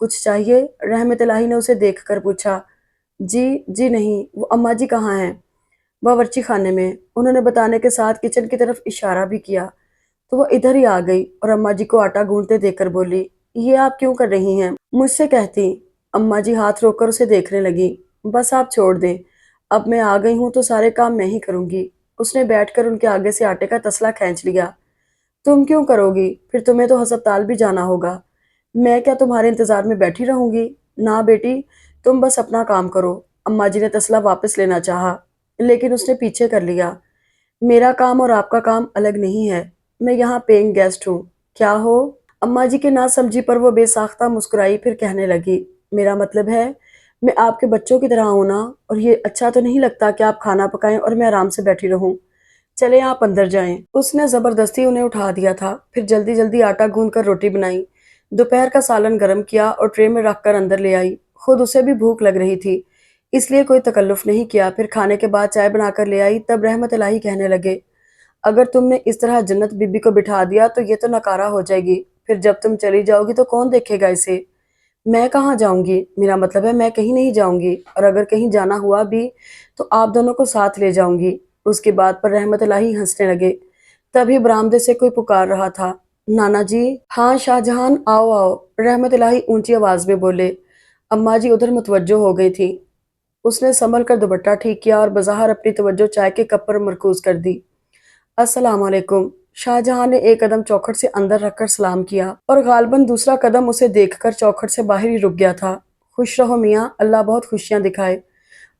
کچھ چاہیے؟ رحمت الہی نے اسے دیکھ کر پوچھا۔ جی نہیں، وہ اماں جی کہاں ہیں؟ باورچی خانے میں، انہوں نے بتانے کے ساتھ کچن کی طرف اشارہ بھی کیا۔ تو وہ ادھر ہی آ گئی اور اماں جی کو آٹا گوندتے دیکھ کر بولی، یہ آپ کیوں کر رہی ہیں؟ مجھ سے کہتی۔ اماں جی ہاتھ روک کر اسے دیکھنے لگی۔ بس آپ چھوڑ دیں، اب میں آ گئی ہوں تو سارے کام میں ہی کروں گی۔ اس نے بیٹھ کر ان کے آگے سے آٹے کا تسلا کھینچ لیا۔ تم کیوں کرو گی؟ پھر تمہیں تو ہسپتال بھی جانا ہوگا۔ میں کیا تمہارے انتظار میں بیٹھی رہوں گی؟ نہ بیٹی، تم بس اپنا کام کرو۔ اماں جی نے تسلا واپس لینا چاہا، لیکن اس نے پیچھے کر لیا۔ میرا کام اور آپ کا کام الگ نہیں ہے، میں یہاں پیئنگ گیسٹ ہوں۔ کیا ہو؟ اماں جی کے نہ سمجھی پر وہ بے ساختہ مسکرائی، پھر کہنے لگی، میرا مطلب ہے میں آپ کے بچوں کی طرح ہوں نا، اور یہ اچھا تو نہیں لگتا کہ آپ کھانا پکائیں اور میں آرام سے بیٹھی رہوں۔ چلیں آپ اندر جائیں۔ اس نے زبردستی انہیں اٹھا دیا تھا، پھر جلدی جلدی آٹا گوندھ کر روٹی بنائی، دوپہر کا سالن گرم کیا اور ٹرے میں رکھ کر اندر لے آئی۔ خود اسے بھی بھوک لگ رہی تھی، اس لیے کوئی تکلف نہیں کیا۔ پھر کھانے کے بعد چائے بنا کر لے آئی۔ تب رحمت الہی کہنے لگے، اگر تم نے اس طرح جنت بی بی کو بٹھا دیا تو یہ تو ناکارہ ہو جائے گی، پھر جب تم چلی جاؤ گی تو کون دیکھے گا اسے؟ میں کہاں جاؤں گی؟ میرا مطلب ہے میں کہیں نہیں جاؤں گی، اور اگر کہیں جانا ہوا بھی تو آپ دونوں کو ساتھ لے جاؤں گی۔ اس کی بات پر رحمت الہی ہنسنے لگے۔ تبھی برآمدے سے کوئی پکار رہا تھا، نانا جی؟ ہاں شاہ جہان، آؤ آؤ، رحمت الہی اونچی آواز میں بولے۔ اماں جی ادھر متوجہ ہو گئی تھی۔ اس نے سنبھل کر دوپٹہ ٹھیک کیا اور بظاہر اپنی توجہ چائے کے کپ پر مرکوز کر دی۔ السلام علیکم۔ شاہ جہاں نے ایک قدم چوکھٹ سے اندر رکھ کر سلام کیا، اور غالباً دوسرا قدم اسے دیکھ کر چوکھٹ سے باہر ہی رک گیا تھا۔ خوش رہو میاں، اللہ بہت خوشیاں دکھائے۔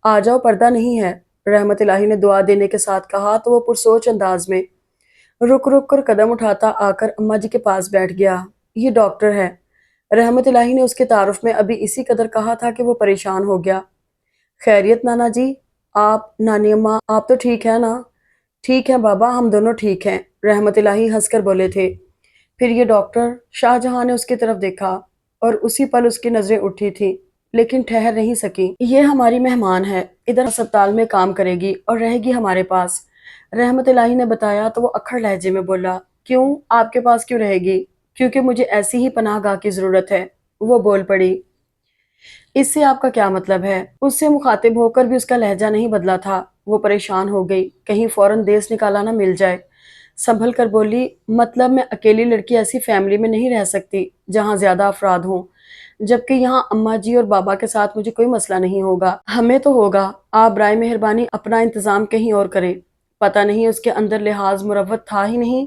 آ جاؤ، پردہ نہیں ہے، رحمت الہی نے دعا دینے کے ساتھ کہا تو وہ پرسوچ انداز میں رک رک کر قدم اٹھاتا آ کر اماں جی کے پاس بیٹھ گیا۔ یہ ڈاکٹر ہے۔ رحمت الہی نے اس کے تعارف میں ابھی اسی قدر کہا تھا کہ وہ پریشان ہو گیا۔ خیریت نانا جی؟ آپ، نانی اماں، آپ تو ٹھیک ہے نا؟ ٹھیک ہے بابا، ہم دونوں ٹھیک ہیں، رحمت الہی ہنس کر بولے تھے۔ پھر یہ ڈاکٹر؟ شاہ جہاں نے اس کی طرف دیکھا اور اسی پل اس کی نظریں اٹھی تھی، لیکن ٹھہر نہیں سکی۔ یہ ہماری مہمان ہے، ادھر ہسپتال میں کام کرے گی اور رہے گی ہمارے پاس، رحمت الہی نے بتایا تو وہ اکھڑ لہجے میں بولا، کیوں؟ آپ کے پاس کیوں رہے گی؟ کیونکہ مجھے ایسی ہی پناہ گاہ کی ضرورت ہے، وہ بول پڑی۔ اس سے آپ کا کیا مطلب ہے؟ اس سے مخاطب ہو کر بھی اس کا لہجہ نہیں بدلا تھا۔ وہ پریشان ہو گئی، کہیں فوراً دیس نکالا نہ مل جائے۔ سنبھل کر بولی، مطلب میں اکیلی لڑکی ایسی فیملی میں نہیں رہ سکتی جہاں زیادہ افراد ہوں، جبکہ یہاں اماں جی اور بابا کے ساتھ مجھے کوئی مسئلہ نہیں ہوگا۔ ہمیں تو ہوگا، آپ برائے مہربانی اپنا انتظام کہیں اور کریں۔ پتہ نہیں اس کے اندر لحاظ مروت تھا ہی نہیں،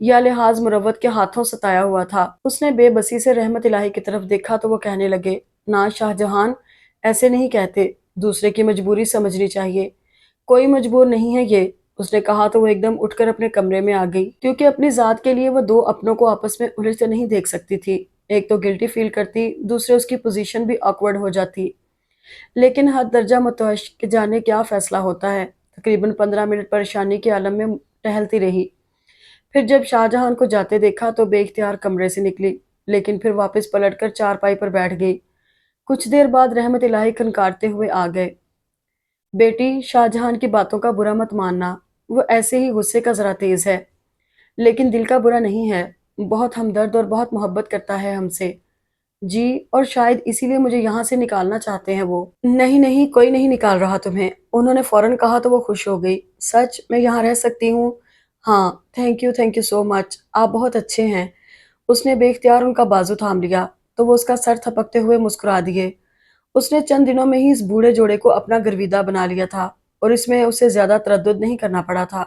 یا لحاظ مروت کے ہاتھوں ستایا ہوا تھا۔ اس نے بے بسی سے رحمت الہی کی طرف دیکھا تو وہ کہنے لگے، نا شاہ جہان، ایسے نہیں کہتے، دوسرے کی مجبوری سمجھنی چاہیے۔ کوئی مجبور نہیں ہے یہ، اس نے کہا تو وہ ایک دم اٹھ کر اپنے کمرے میں آ گئی، کیونکہ اپنی ذات کے لیے وہ دو اپنوں کو آپس میں الجھتے نہیں دیکھ سکتی تھی۔ ایک تو گلٹی فیل کرتی، دوسرے اس کی پوزیشن بھی آکورڈ ہو جاتی۔ لیکن حد درجہ متوش کہ جانے کیا فیصلہ ہوتا ہے۔ تقریباً 15 منٹ پریشانی کے عالم میں ٹہلتی رہی۔ پھر جب شاہ جہان کو جاتے دیکھا تو بے اختیار کمرے سے نکلی، لیکن پھر واپس پلٹ کر چارپائی پر بیٹھ گئی۔ کچھ دیر بعد رحمت الہی کھنکارتے ہوئے آ گئے۔ بیٹی، شاہ جہان کی باتوں کا برا مت ماننا، وہ ایسے ہی غصے کا ذرا تیز ہے، لیکن دل کا برا نہیں ہے، بہت ہمدرد اور بہت محبت کرتا ہے ہم سے۔ جی، اور شاید اسی لیے مجھے یہاں سے نکالنا چاہتے ہیں وہ۔ نہیں نہیں، کوئی نہیں نکال رہا تمہیں، انہوں نے فوراً کہا تو وہ خوش ہو گئی۔ سچ میں یہاں رہ سکتی ہوں؟ ہاں، تھینک یو سو مچ، آپ بہت اچھے ہیں۔ اس نے بے اختیار ان کا بازو تھام لیا تو وہ اس کا سر تھپکتے ہوئے مسکرا دیے۔ اس نے چند دنوں میں ہی اس بوڑھے جوڑے کو اپنا گرویدہ بنا لیا تھا، اور اس میں اسے زیادہ تردد نہیں کرنا پڑا تھا۔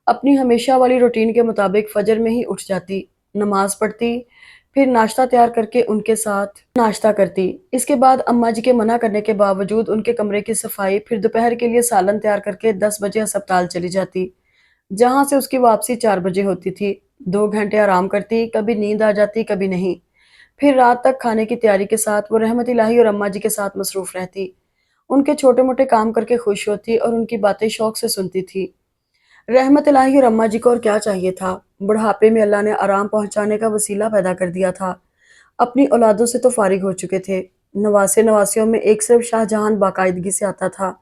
اپنی ہمیشہ والی روٹین کے مطابق فجر میں ہی اٹھ جاتی، نماز پڑھتی، پھر ناشتہ تیار کر کے ان کے ساتھ ناشتہ کرتی۔ اس کے بعد اماں جی کے منع کرنے کے باوجود ان کے کمرے کی صفائی، پھر دوپہر کے لیے سالن تیار کر کے 10 بجے ہسپتال چلی جاتی، جہاں سے اس کی واپسی 4 بجے ہوتی تھی۔ 2 گھنٹے آرام کرتی، کبھی نیند آ جاتی کبھی نہیں۔ پھر رات تک کھانے کی تیاری کے ساتھ وہ رحمت الہی اور اماں جی کے ساتھ مصروف رہتی، ان کے چھوٹے موٹے کام کر کے خوش ہوتی اور ان کی باتیں شوق سے سنتی تھی۔ رحمت الہی اور اماں جی کو اور کیا چاہیے تھا؟ بڑھاپے میں اللہ نے آرام پہنچانے کا وسیلہ پیدا کر دیا تھا۔ اپنی اولادوں سے تو فارغ ہو چکے تھے، نواسے نواسیوں میں ایک صرف شاہ جہان باقاعدگی سے آتا تھا،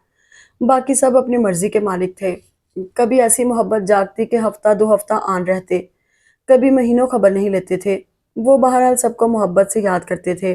باقی سب اپنی مرضی کے مالک تھے۔ کبھی ایسی محبت جاگتی کہ ہفتہ 2 ہفتہ آن رہتے، کبھی مہینوں خبر نہیں لیتے تھے۔ وہ بہرحال سب کو محبت سے یاد کرتے تھے۔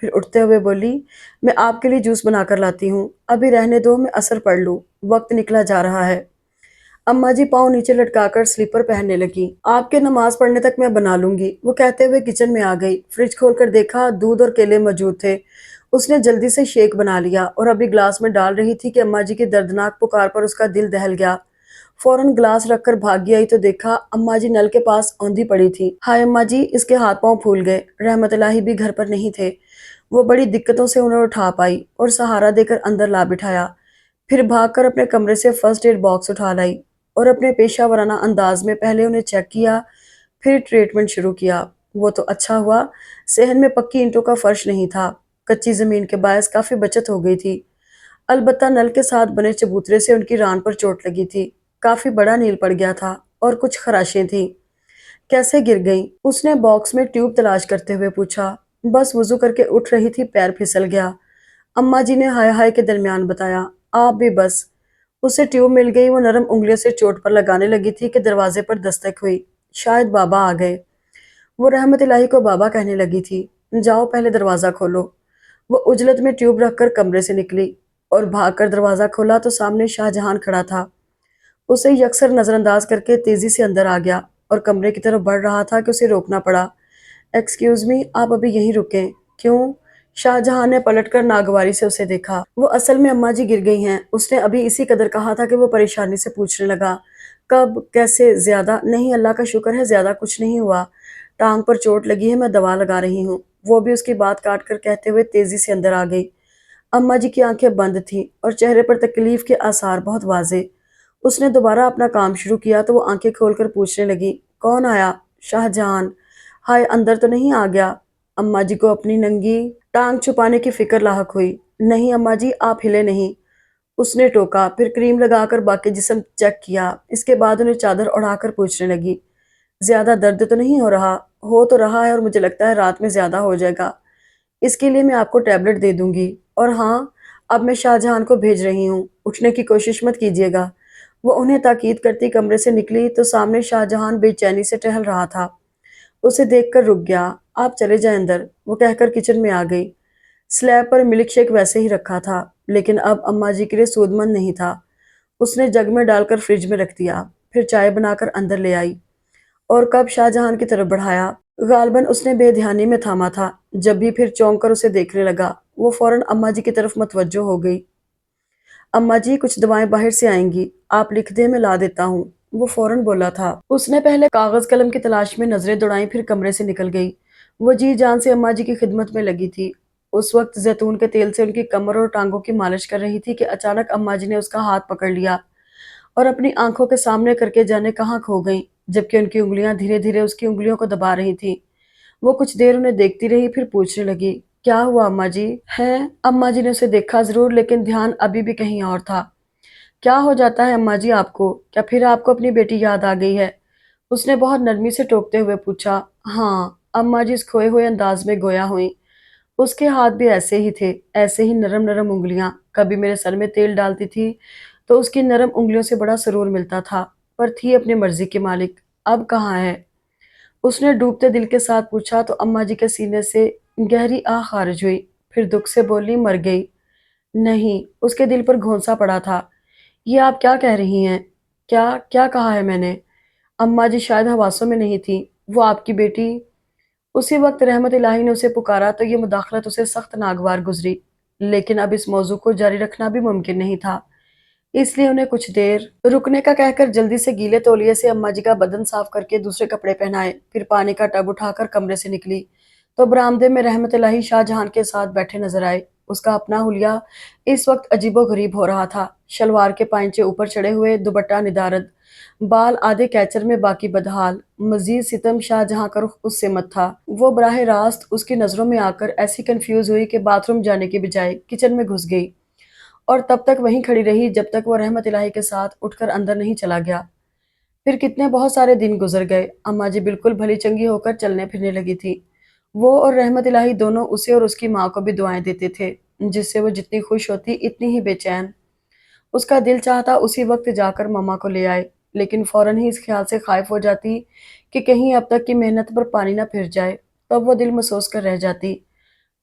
پھر اٹھتے ہوئے بولی، میں آپ کے لیے جوس بنا کر لاتی ہوں، ابھی رہنے دو، میں اثر پڑھ لوں، وقت نکلا جا رہا ہے۔ اماں جی پاؤں نیچے لٹکا کر سلیپر پہننے لگی۔ آپ کے نماز پڑھنے تک میں بنا لوں گی، وہ کہتے ہوئے کچن میں آ گئی۔ فریج کھول کر دیکھا، دودھ اور کیلے موجود تھے۔ اس نے جلدی سے شیک بنا لیا اور ابھی گلاس میں ڈال رہی تھی کہ اماں جی کی دردناک پکار پر اس کا دل دہل گیا۔ فوراً گلاس رکھ کر بھاگی آئی تو دیکھا اماں جی نل کے پاس اوندھی پڑی تھی۔ ہائے اماں جی، اس کے ہاتھ پاؤں پھول گئے۔ رحمت الہی بھی گھر پر نہیں تھے۔ وہ بڑی دقتوں سے انہیں اٹھا پائی اور سہارا دے کر اندر لا بٹھایا۔ پھر بھاگ کر اپنے کمرے سے فرسٹ ایڈ باکس اٹھا لائی اور اپنے پیشہ ورانہ انداز میں پہلے انہیں چیک کیا، پھر ٹریٹمنٹ شروع کیا۔ وہ تو اچھا ہوا صحن میں پکی اینٹوں کا فرش نہیں تھا، کچی زمین کے باعث کافی بچت ہو گئی تھی۔ البتہ نل کے ساتھ بنے چبوترے سے ان کی ران پر چوٹ لگی تھی، کافی بڑا نیل پڑ گیا تھا اور کچھ خراشیں تھیں۔ کیسے گر گئیں؟ اس نے باکس میں ٹیوب تلاش کرتے ہوئے پوچھا۔ بس وضو کر کے اٹھ رہی تھی، پیر پھسل گیا۔ اماں جی نے ہائے ہائے کے درمیان بتایا۔ آپ بھی بس۔ اسے ٹیوب مل گئی، وہ نرم انگلیوں سے چوٹ پر لگانے لگی تھی کہ دروازے پر دستک ہوئی۔ شاید بابا آ گئے۔ وہ رحمت الہی کو بابا کہنے لگی تھی۔ جاؤ پہلے دروازہ کھولو۔ وہ عجلت میں ٹیوب رکھ کر کمرے سے نکلی اور بھاگ کر دروازہ کھولا تو سامنے شاہ جہان کھڑا تھا۔ اسے یکسر نظر انداز کر کے تیزی سے اندر آ گیا اور کمرے کی طرف بڑھ رہا تھا کہ اسے روکنا پڑا۔ ایکسکیوز می، آپ ابھی یہیں رکیں۔ کیوں؟ شاہ جہان نے پلٹ کر ناگواری سے اسے دیکھا۔ وہ اصل میں اماں جی گر گئی ہیں۔ اس نے ابھی اسی قدر کہا تھا کہ وہ پریشانی سے پوچھنے لگا، کب، کیسے؟ زیادہ نہیں، اللہ کا شکر ہے زیادہ کچھ نہیں ہوا، ٹانگ پر چوٹ لگی ہے، میں دوا لگا رہی ہوں۔ وہ بھی اس کی بات کاٹ کر کہتے ہوئے تیزی سے اندر آ گئی۔ اماں جی کی آنکھیں بند تھیں اور چہرے پر تکلیف کے آثار بہت واضح۔ اس نے دوبارہ اپنا کام شروع کیا تو وہ آنکھیں کھول کر پوچھنے لگی، کون آیا؟ شاہ جہان۔ ہائے، اندر تو نہیں آ گیا؟ اماں جی کو اپنی ننگی ٹانگ چھپانے کی فکر لاحق ہوئی۔ نہیں اماں جی، آپ ہلے نہیں، اس نے ٹوکا، پھر کریم لگا کر باقی جسم چیک کیا۔ اس کے بعد انہیں چادر اڑا کر پوچھنے لگی، زیادہ درد تو نہیں ہو رہا؟ ہو تو رہا ہے اور مجھے لگتا ہے رات میں زیادہ ہو جائے گا، اس کے لیے میں آپ کو ٹیبلٹ دے دوں گی۔ اور ہاں، اب میں شاہ جہان کو بھیج رہی ہوں، اٹھنے کی کوشش مت کیجیے گا۔ وہ انہیں تاکید کرتی کمرے سے نکلی تو سامنے شاہ جہان بے چینی سے ٹہل رہا تھا۔ اسے دیکھ کر رک گیا۔ آپ چلے جائیں اندر، وہ کہہ کر کچن میں آ گئی۔ سلیب پر ملک شیک ویسے ہی رکھا تھا، لیکن اب اماں جی کے لیے سود مند نہیں تھا۔ اس نے جگ میں ڈال کر فریج میں رکھ دیا، پھر چائے بنا کر اندر لے آئی اور کپ شاہ جہان کی طرف بڑھایا۔ غالباً اس نے بے دھیانی میں تھاما تھا، جب بھی پھر چونک کر اسے دیکھنے لگا۔ وہ فوراً اماں جی کی طرف متوجہ ہو گئی۔ اماں جی، کچھ دوائیں باہر سے آئیں گی، آپ لکھ دیں، میں لا دیتا ہوں، وہ فوراً بولا تھا۔ اس نے پہلے کاغذ قلم کی تلاش میں نظریں دوڑائیں، پھر کمرے سے نکل گئی۔ وہ جی جان سے اماں جی کی خدمت میں لگی تھی۔ اس وقت زیتون کے تیل سے ان کی کمر اور ٹانگوں کی مالش کر رہی تھی کہ اچانک اماں جی نے اس کا ہاتھ پکڑ لیا اور اپنی آنکھوں کے سامنے کر کے جانے کہاں کھو گئیں، جبکہ ان کی انگلیاں دھیرے دھیرے اس کی انگلیوں کو دبا رہی تھیں۔ وہ کچھ دیر انہیں دیکھتی رہی، پھر پوچھنے لگی، کیا ہوا اماں جی؟ ہیں؟ اماں جی نے اسے دیکھا ضرور، لیکن دھیان ابھی بھی کہیں اور تھا۔ کیا ہو جاتا ہے اماں جی آپ کو؟ کیا پھر آپ کو اپنی بیٹی یاد آ گئی ہے؟ اس نے بہت نرمی سے ٹوکتے ہوئے پوچھا۔ ہاں، اماں جی اس کھوئے ہوئے انداز میں گویا ہوئیں۔ اس کے ہاتھ بھی ایسے ہی تھے، ایسے ہی نرم نرم انگلیاں، کبھی میرے سر میں تیل ڈالتی تھی تو اس کی نرم انگلیوں سے بڑا سرور ملتا تھا، پر تھی اپنی مرضی کی مالک۔ اب کہاں ہے؟ اس نے ڈوبتے دل کے ساتھ پوچھا تو اماں جی کے سینے سے گہری آہ خارج ہوئی، پھر دکھ سے بولی، مر گئی۔ نہیں، اس کے دل پر گھونسا پڑا تھا۔ یہ آپ کیا کہہ رہی ہیں؟ کیا کیا کہا ہے میں نے؟ اماں جی شاید حواسوں میں نہیں تھی، وہ آپ کی بیٹی۔ اسی وقت رحمت الہی نے اسے پکارا تو یہ مداخلت اسے سخت ناگوار گزری، لیکن اب اس موضوع کو جاری رکھنا بھی ممکن نہیں تھا، اس لیے انہیں کچھ دیر رکنے کا کہہ کر جلدی سے گیلے تولیے سے اماں جی کا بدن صاف کر کے دوسرے کپڑے پہنائے، پھر پانی کا ٹب اٹھا کر کمرے سے نکلی تو برآمدے میں رحمت الہی شاہ جہان کے ساتھ بیٹھے نظر آئے۔ اس کا اپنا حلیہ اس وقت عجیب و غریب ہو رہا تھا، شلوار کے پائنچے اوپر چڑھے ہوئے، دوپٹہ ندارد، بال آدھے کیچر میں باقی بدحال۔ مزید ستم شاہ جہاں کا رخ اس سے مت تھا۔ وہ براہ راست اس کی نظروں میں آ کر ایسی کنفیوز ہوئی کہ باتھ روم جانے کے بجائے کچن میں گھس گئی اور تب تک وہیں کھڑی رہی جب تک وہ رحمت الہی کے ساتھ اٹھ کر اندر نہیں چلا گیا۔ پھر کتنے بہت سارے دن گزر گئے۔ اماں جی بالکل بھلی چنگی ہو کر چلنے پھرنے لگی تھی۔ وہ اور رحمت الہی دونوں اسے اور اس کی ماں کو بھی دعائیں دیتے تھے، جس سے وہ جتنی خوش ہوتی اتنی ہی بے چین۔ اس کا دل چاہتا اسی وقت جا کر ماما کو لے آئے، لیکن فوراً ہی اس خیال سے خائف ہو جاتی کہ کہیں اب تک کی محنت پر پانی نہ پھر جائے، تب وہ دل محسوس کر رہ جاتی۔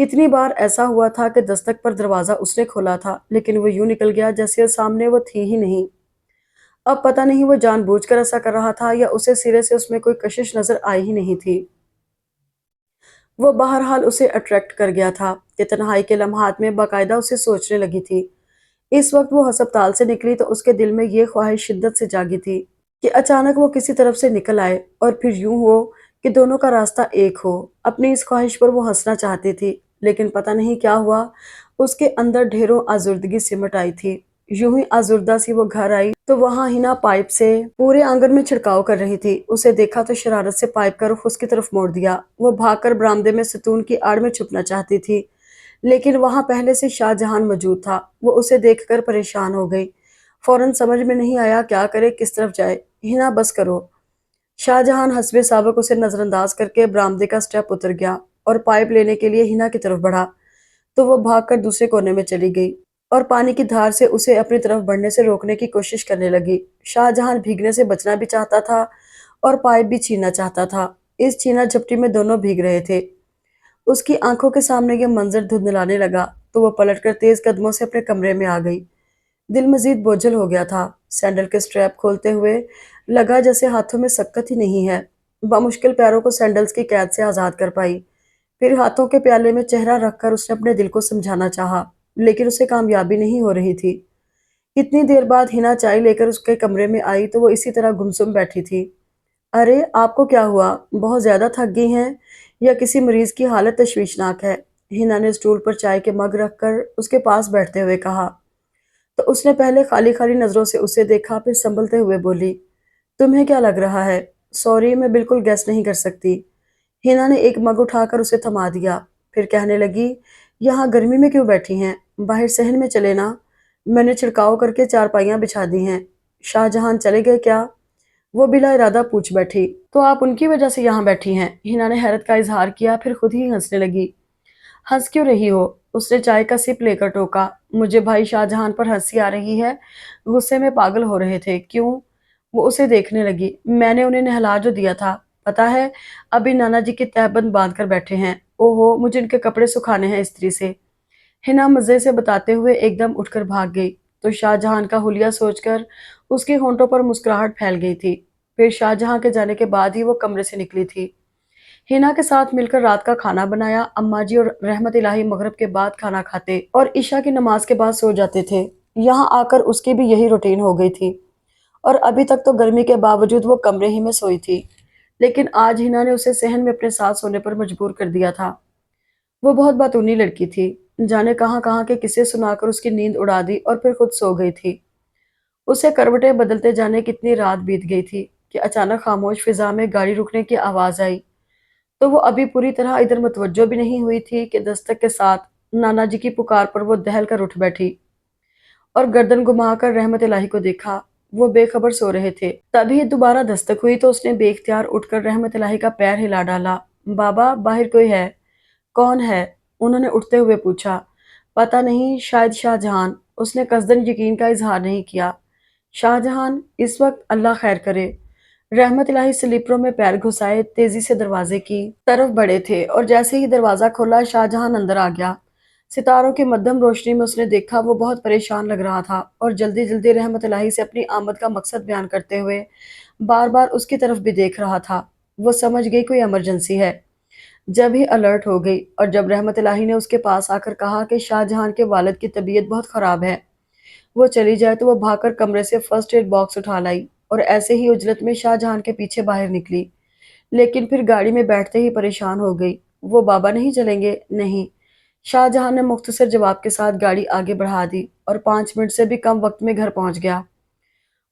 کتنی بار ایسا ہوا تھا کہ دستک پر دروازہ اس نے کھولا تھا لیکن وہ یوں نکل گیا جیسے سامنے وہ تھی ہی نہیں۔ اب پتہ نہیں وہ جان بوجھ کر ایسا کر رہا تھا یا اسے سرے سے اس میں کوئی کشش نظر آئی ہی نہیں تھی۔ وہ بہرحال اسے اٹریکٹ کر گیا تھا کہ تنہائی کے لمحات میں باقاعدہ اسے سوچنے لگی تھی۔ اس وقت وہ ہسپتال سے نکلی تو اس کے دل میں یہ خواہش شدت سے جاگی تھی کہ اچانک وہ کسی طرف سے نکل آئے اور پھر یوں ہو کہ دونوں کا راستہ ایک ہو۔ اپنی اس خواہش پر وہ ہنسنا چاہتی تھی لیکن پتہ نہیں کیا ہوا، اس کے اندر ڈھیروں آزردگی سمٹ آئی تھی۔ یوں ہی آزردہ سی وہ گھر آئی تو وہاں ہنا پائپ سے پورے آنگن میں چھڑکاؤ کر رہی تھی۔ اسے دیکھا تو شرارت سے پائپ کا رخ اس کی طرف موڑ دیا۔ وہ بھاگ کر برآمدے میں ستون کی آڑ میں چھپنا چاہتی تھی لیکن وہاں پہلے سے شاہ جہان موجود تھا۔ وہ اسے دیکھ کر پریشان ہو گئی، فوراً سمجھ میں نہیں آیا کیا کرے، کس طرف جائے۔ ہنا بس کرو۔ شاہ جہان حسب سابق اسے نظر انداز کر کے برآمدے کا سٹیپ اتر گیا اور پائپ لینے کے لیے ہنا کی طرف بڑھا تو وہ بھاگ کر دوسرے کونے میں چلی گئی اور پانی کی دھار سے اسے اپنی طرف بڑھنے سے روکنے کی کوشش کرنے لگی۔ شاہ جہان بھیگنے سے بچنا بھی چاہتا تھا اور پائپ بھی چھیننا چاہتا تھا۔ اس چھینا جھپٹی میں دونوں بھیگ رہے تھے۔ اس کی آنکھوں کے سامنے یہ منظر دھندلانے لگا تو وہ پلٹ کر تیز قدموں سے اپنے کمرے میں آ گئی۔ دل مزید بوجھل ہو گیا تھا۔ سینڈل کے سٹریپ کھولتے ہوئے لگا جیسے ہاتھوں میں سکت ہی نہیں ہے۔ بمشکل پیروں کو سینڈلز کی قید سے آزاد کر پائی۔ پھر ہاتھوں کے پیالے میں چہرہ رکھ کر اس نے اپنے دل کو سمجھانا چاہا لیکن اسے کامیابی نہیں ہو رہی تھی۔ کتنی دیر بعد ہنا چائے لے کر اس کے کمرے میں آئی تو وہ اسی طرح گمسم بیٹھی تھی۔ ارے آپ کو کیا ہوا؟ بہت زیادہ تھک گئی ہیں یا کسی مریض کی حالت تشویشناک ہے؟ ہنا نے اسٹول پر چائے کے مگ رکھ کر اس کے پاس بیٹھتے ہوئے کہا تو اس نے پہلے خالی خالی نظروں سے اسے دیکھا، پھر سنبھلتے ہوئے بولی، تمہیں کیا لگ رہا ہے؟ سوری، میں بالکل گیس نہیں کر سکتی۔ ہنا نے ایک مگ اٹھا کر اسے تھما دیا، پھر کہنے لگی، یہاں گرمی میں کیوں بیٹھی ہیں؟ باہر صحن میں چلے نا، میں نے چھڑکاؤ کر کے چارپائیاں بچھا دی ہیں۔ شاہ جہان چلے گئے کیا؟ وہ بلا ارادہ پوچھ بیٹھی۔ تو آپ ان کی وجہ سے یہاں بیٹھی ہیں؟ ہنا نے حیرت کا اظہار کیا، پھر خود ہی ہنسنے لگی۔ ہنس کیوں رہی ہو؟ اس نے چائے کا سپ لے کر ٹوکا۔ مجھے بھائی شاہ جہان پر ہنسی آ رہی ہے، غصے میں پاگل ہو رہے تھے۔ کیوں؟ وہ اسے دیکھنے لگی۔ میں نے انہیں نہلا جو دیا تھا، پتا ہے، ابھی نانا جی کی تہبند باندھ کر بیٹھے ہیں۔ اوہو، مجھے ان کے کپڑے سکھانے ہیں استری سے۔ ہنا مزے سے بتاتے ہوئے ایک دم اٹھ کر بھاگ گئی تو شاہ جہان کا حلیہ سوچ کر اس کے ہونٹوں پر مسکراہٹ پھیل گئی تھی۔ پھر شاہ جہاں کے جانے کے بعد ہی وہ کمرے سے نکلی تھی۔ ہنا کے ساتھ مل کر رات کا کھانا بنایا۔ اماں جی اور رحمت الہی مغرب کے بعد کھانا کھاتے اور عشاء کی نماز کے بعد سو جاتے تھے۔ یہاں آ کر اس کی بھی یہی روٹین ہو گئی تھی اور ابھی تک تو گرمی کے باوجود وہ کمرے ہی میں سوئی تھی، لیکن آج ہنا نے اسے صحن میں اپنے ساتھ سونے پر مجبور کر دیا تھا۔ وہ بہت باتونی لڑکی تھی، جانے کہاں کہاں کے قصے سنا کر اس کی نیند اڑا دی اور پھر خود سو گئی تھی۔ اسے کروٹیں بدلتے جانے کتنی رات بیت گئی تھی کہ اچانک خاموش فضا میں گاڑی رکنے کی آواز آئی تو وہ ابھی پوری طرح ادھر متوجہ بھی نہیں ہوئی تھی کہ دستک کے ساتھ نانا جی کی پکار پر وہ دہل کر اٹھ بیٹھی اور گردن گھما کر رحمت الہی کو دیکھا۔ وہ بے خبر سو رہے تھے۔ تبھی دوبارہ دستک ہوئی تو اس نے بے اختیار اٹھ کر رحمت الہی کا پیر ہلا ڈالا۔ بابا، باہر کوئی ہے؟ کون ہے؟ انہوں نے اٹھتے ہوئے پوچھا۔ پتہ نہیں، شاید شاہ جہان۔ اس نے قصدن یقین کا اظہار نہیں کیا۔ شاہ جہان؟ اس وقت؟ اللہ خیر کرے۔ رحمت الہی سلیپروں میں پیر گھسائے تیزی سے دروازے کی طرف بڑھے تھے اور جیسے ہی دروازہ کھولا شاہ جہان اندر آ گیا۔ ستاروں کی مدھم روشنی میں اس نے دیکھا وہ بہت پریشان لگ رہا تھا اور جلدی جلدی رحمت الہی سے اپنی آمد کا مقصد بیان کرتے ہوئے بار بار اس کی طرف بھی دیکھ رہا تھا۔ وہ سمجھ گئی کوئی ایمرجنسی ہے، جب ہی الرٹ ہو گئی، اور جب رحمت الہی نے اس کے پاس آ کر کہا کہ شاہ جہان کے والد کی طبیعت بہت خراب ہے، وہ چلی جائے، تو وہ بھاگ کر کمرے سے فرسٹ ایڈ باکس اٹھا لائی اور ایسے ہی اجلت میں شاہ جہان کے پیچھے باہر نکلی، لیکن پھر گاڑی میں بیٹھتے ہی پریشان ہو گئی۔ وہ بابا نہیں چلیں گے؟ نہیں۔ شاہ جہان نے مختصر جواب کے ساتھ گاڑی آگے بڑھا دی اور 5 منٹ سے بھی کم وقت میں گھر پہنچ گیا۔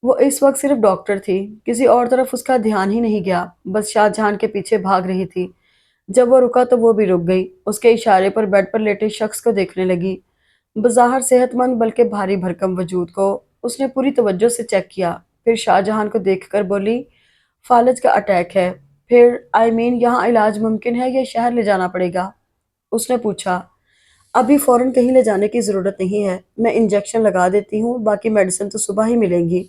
وہ اس وقت صرف ڈاکٹر تھی، کسی اور طرف اس کا دھیان ہی نہیں گیا، بس شاہ جہان کے پیچھے بھاگ رہی تھی۔ جب وہ رکا تو وہ بھی رک گئی، اس کے اشارے پر بیڈ پر لیٹے شخص کو دیکھنے لگی۔ بظاہر صحت مند بلکہ بھاری بھرکم وجود کو اس نے پوری توجہ سے چیک کیا، پھر شاہ جہان کو دیکھ کر بولی، فالج کا اٹیک ہے۔ پھر یہاں علاج ممکن ہے یا شہر لے جانا پڑے گا؟ اس نے پوچھا۔ ابھی فوراً کہیں لے جانے کی ضرورت نہیں ہے، میں انجیکشن لگا دیتی ہوں، باقی میڈیسن تو صبح ہی ملیں گی۔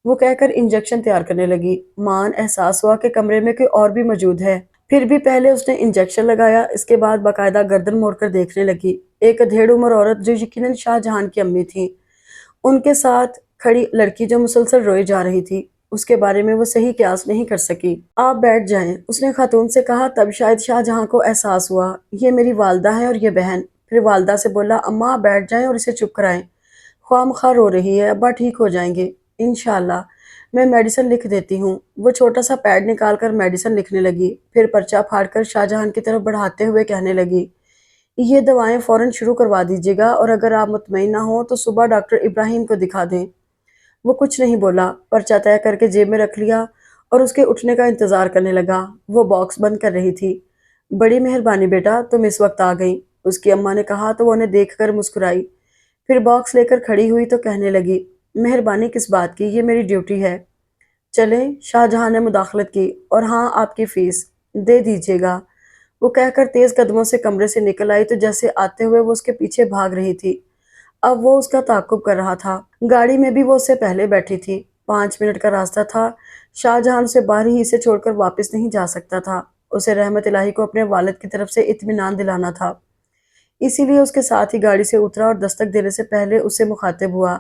وہ کہہ کر انجیکشن تیار کرنے لگی۔ مان احساس ہوا کہ کمرے میں کوئی اور بھی موجود ہے پھر بھی پہلے اس نے انجیکشن لگایا، اس کے بعد باقاعدہ گردن موڑ کر دیکھنے لگی۔ ایک ادھیڑ عمر عورت جو یقیناً شاہ جہان کی امی تھی، ان کے ساتھ کھڑی لڑکی جو مسلسل روئی جا رہی تھی، اس کے بارے میں وہ صحیح قیاس نہیں کر سکی۔ آپ بیٹھ جائیں، اس نے خاتون سے کہا۔ تب شاید شاہ جہاں کو احساس ہوا یہ میری والدہ ہے اور یہ بہن۔ پھر والدہ سے بولا، اماں آپ بیٹھ جائیں اور اسے چپ کرائیں، خواہ مخواہ رو رہی ہے، ابا ٹھیک ہو جائیں گے انشاءاللہ، میں میڈیسن لکھ دیتی ہوں۔ وہ چھوٹا سا پیڈ نکال کر میڈیسن لکھنے لگی، پھر پرچہ پھاڑ کر شاہ جہان کی طرف بڑھاتے ہوئے کہنے لگی، یہ دوائیں فوراً شروع کروا دیجیے گا، اور اگر آپ مطمئن نہ ہوں تو صبح ڈاکٹر ابراہیم کو دکھا دیں۔ وہ کچھ نہیں بولا، پرچہ طے کر کے جیب میں رکھ لیا اور اس کے اٹھنے کا انتظار کرنے لگا۔ وہ باکس بند کر رہی تھی۔ بڑی مہربانی بیٹا، تم اس وقت آ گئیں، اس کی اماں نے کہا تو وہ انہیں دیکھ کر مسکرائی، پھر باکس لے کر کھڑی ہوئی تو کہنے لگی، مہربانی کس بات کی، یہ میری ڈیوٹی ہے۔ چلیں، شاہ جہاں نے مداخلت کی، اور ہاں آپ کی فیس دے دیجیے گا۔ وہ کہہ کر تیز قدموں سے کمرے سے نکل آئی تو جیسے آتے ہوئے وہ اس کے پیچھے بھاگ رہی تھی۔ اب وہ اس کا تعاقب کر رہا تھا۔ گاڑی میں بھی وہ اس سے پہلے بیٹھی تھی۔ 5 منٹ کا راستہ تھا۔ شاہ جہاں اسے باہر ہی سے چھوڑ کر واپس نہیں جا سکتا تھا۔ اسے رحمت الہی کو اپنے والد کی طرف سے اطمینان دلانا تھا۔ اسی لیے اس کے ساتھ ہی گاڑی سے اترا اور دستک دینے سے پہلے اس سے مخاطب ہوا،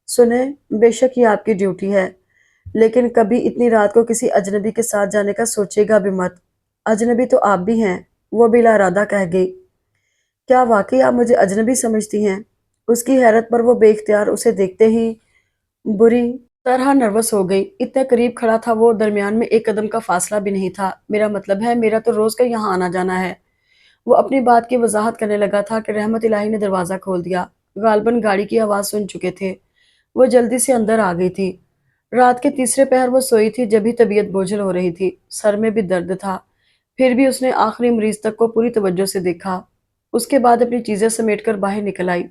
سنیں، بے شک یہ آپ کی ڈیوٹی ہے، لیکن کبھی اتنی رات کو کسی اجنبی کے ساتھ جانے کا سوچے گا بھی مت۔ اجنبی تو آپ بھی ہیں، وہ بلا ارادہ کہہ گئی۔ کیا واقعی آپ مجھے اجنبی سمجھتی ہیں؟ اس کی حیرت پر وہ بے اختیار اسے دیکھتے ہی بری طرح نروس ہو گئی۔ اتنے قریب کھڑا تھا وہ، درمیان میں ایک قدم کا فاصلہ بھی نہیں تھا۔ میرا مطلب ہے، میرا تو روز کا یہاں آنا جانا ہے۔ وہ اپنی بات کی وضاحت کرنے لگا تھا کہ رحمت الہی نے دروازہ کھول دیا۔ غالباً گاڑی کی آواز سن چکے تھے۔ وہ جلدی سے اندر آ گئی تھی۔ رات کے تیسرے پہر وہ سوئی تھی جب ہی طبیعت بوجھل ہو رہی تھی، سر میں بھی درد تھا۔ پھر بھی اس نے آخری مریض تک کو پوری توجہ سے دیکھا۔ اس کے بعد اپنی چیزیں سمیٹ کر باہر نکل آئی۔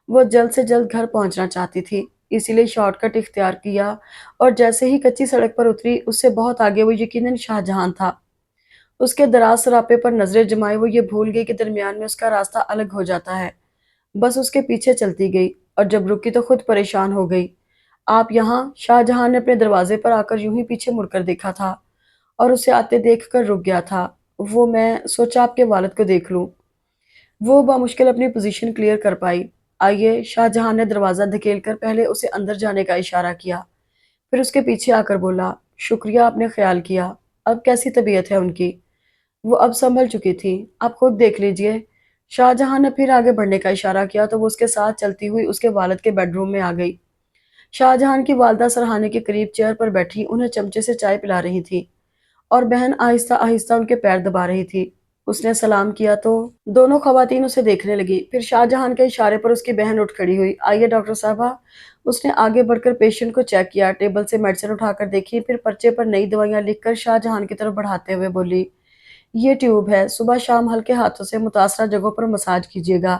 وہ جلد سے جلد گھر پہنچنا چاہتی تھی، اسی لیے شارٹ کٹ اختیار کیا، اور جیسے ہی کچی سڑک پر اتری، اس سے بہت آگے وہ یقیناً شاہ جہاں تھا۔ اس کے دراز سراپے پر نظریں جمائے وہ یہ بھول گئی کہ درمیان میں اس کا راستہ الگ ہو جاتا ہے۔ بس اس کے پیچھے چلتی گئی، اور جب رکی تو خود پریشان ہو گئی۔ آپ یہاں؟ شاہ جہاں نے اپنے دروازے پر آ کر یوں ہی پیچھے مڑ کر دیکھا تھا اور اسے آتے دیکھ کر رک گیا تھا۔ میں سوچا آپ کے والد کو دیکھ لوں۔ وہ بامشکل اپنی پوزیشن کلیئر کر پائی۔ آئیے، شاہ جہاں نے دروازہ دھکیل کر پہلے اسے اندر جانے کا اشارہ کیا، پھر اس کے پیچھے آ کر بولا، شکریہ آپ نے خیال کیا۔ اب کیسی طبیعت ہے ان کی؟ وہ اب سنبھل چکی تھی، آپ خود دیکھ لیجئے۔ شاہ جہاں نے پھر آگے بڑھنے کا اشارہ کیا تو وہ اس کے ساتھ چلتی ہوئی اس کے والد کے بیڈ روم میں آ گئی۔ شاہ جہان کی والدہ سرہانے کے قریب چیئر پر بیٹھی انہیں چمچے سے چائے پلا رہی تھی، اور بہن آہستہ آہستہ ان کے پیر دبا رہی تھی۔ اس نے سلام کیا تو دونوں خواتین اسے دیکھنے لگی، پھر شاہ جہان کے اشارے پر اس کی بہن اٹھ کھڑی ہوئی۔ آئیے ڈاکٹر صاحبہ۔ اس نے آگے بڑھ کر پیشنٹ کو چیک کیا، ٹیبل سے میڈیسن اٹھا کر دیکھی، پھر پرچے پر نئی دوائیاں لکھ کر شاہ جہان کی طرف بڑھاتے ہوئے بولی، یہ ٹیوب ہے، صبح شام ہلکے ہاتھوں سے متاثرہ جگہوں پر مساج کیجیے گا۔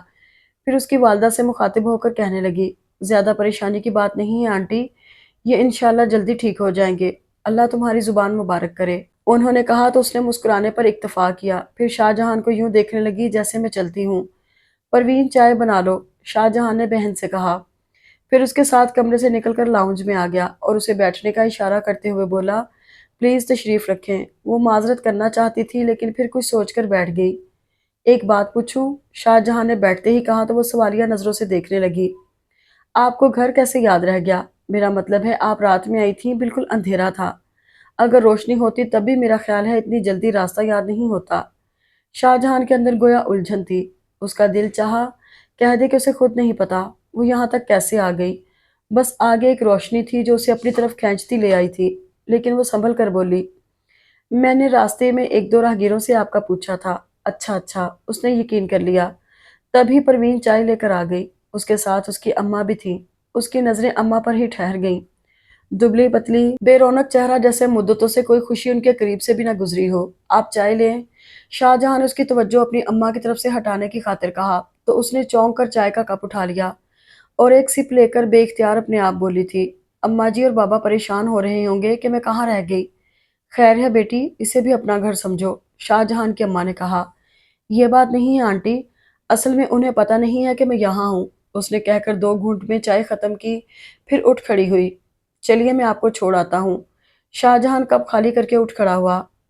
پھر اس کی والدہ سے مخاطب ہو کر کہنے لگی، زیادہ پریشانی کی بات نہیں ہے آنٹی، یہ انشاءاللہ جلدی ٹھیک ہو جائیں گے، اللہ تمہاری زبان مبارک کرے۔ انہوں نے کہا تو اس نے مسکرانے پر اکتفا کیا، پھر شاہ جہان کو یوں دیکھنے لگی جیسے میں چلتی ہوں۔ پروین چائے بنا لو، شاہ جہان نے بہن سے کہا، پھر اس کے ساتھ کمرے سے نکل کر لاؤنج میں آ گیا اور اسے بیٹھنے کا اشارہ کرتے ہوئے بولا، پلیز تشریف رکھیں۔ وہ معذرت کرنا چاہتی تھی لیکن پھر کچھ سوچ کر بیٹھ گئی۔ ایک بات پوچھوں؟ شاہ جہاں نے بیٹھتے ہی کہا تو وہ سوالیہ نظروں سے دیکھنے لگی۔ آپ کو گھر کیسے یاد رہ گیا؟ میرا مطلب ہے آپ رات میں آئی تھیں، بالکل اندھیرا تھا، اگر روشنی ہوتی تب بھی میرا خیال ہے اتنی جلدی راستہ یاد نہیں ہوتا۔ شاہ جہان کے اندر گویا الجھن تھی، اس کا دل چاہا کہہ دے کہ اسے خود نہیں پتا وہ یہاں تک کیسے آ گئی، بس آگے ایک روشنی تھی جو اسے اپنی طرف کھینچتی لے آئی تھی، لیکن وہ سنبھل کر بولی، میں نے راستے میں ایک دو راہگیروں سے آپ کا پوچھا تھا۔ اچھا اچھا، اس نے یقین کر لیا۔ تبھی پروین چائے لے کر آ گئی، اس کے ساتھ اس کی اماں بھی تھی۔ اس کی نظریں اماں پر ہی ٹھہر گئیں، دبلی پتلی بے رونق چہرہ جیسے مدتوں سے کوئی خوشی ان کے قریب سے بھی نہ گزری ہو۔ آپ چائے لیں؟ شاہ جہاں نے اس کی توجہ اپنی اماں کی طرف سے ہٹانے کی خاطر کہا تو اس نے چونک کر چائے کا کپ اٹھا لیا اور ایک سپ لے کر بے اختیار اپنے آپ بولی تھی، اماں جی اور بابا پریشان ہو رہے ہوں گے کہ میں کہاں رہ گئی۔ خیر ہے بیٹی، اسے بھی اپنا گھر سمجھو، شاہ جہان کی اماں نے کہا۔ یہ بات نہیں ہے آنٹی، اصل میں انہیں پتہ نہیں ہے کہ میں یہاں ہوں، اس نے کہہ کر 2 گھونٹ میں چائے ختم کی، پھر اٹھ کھڑی ہوئی۔ چلیے میں آپ کو چھوڑ آتا ہوں۔ شاہ جہان کپ خالی کر کے اٹھ کھڑا ہوا۔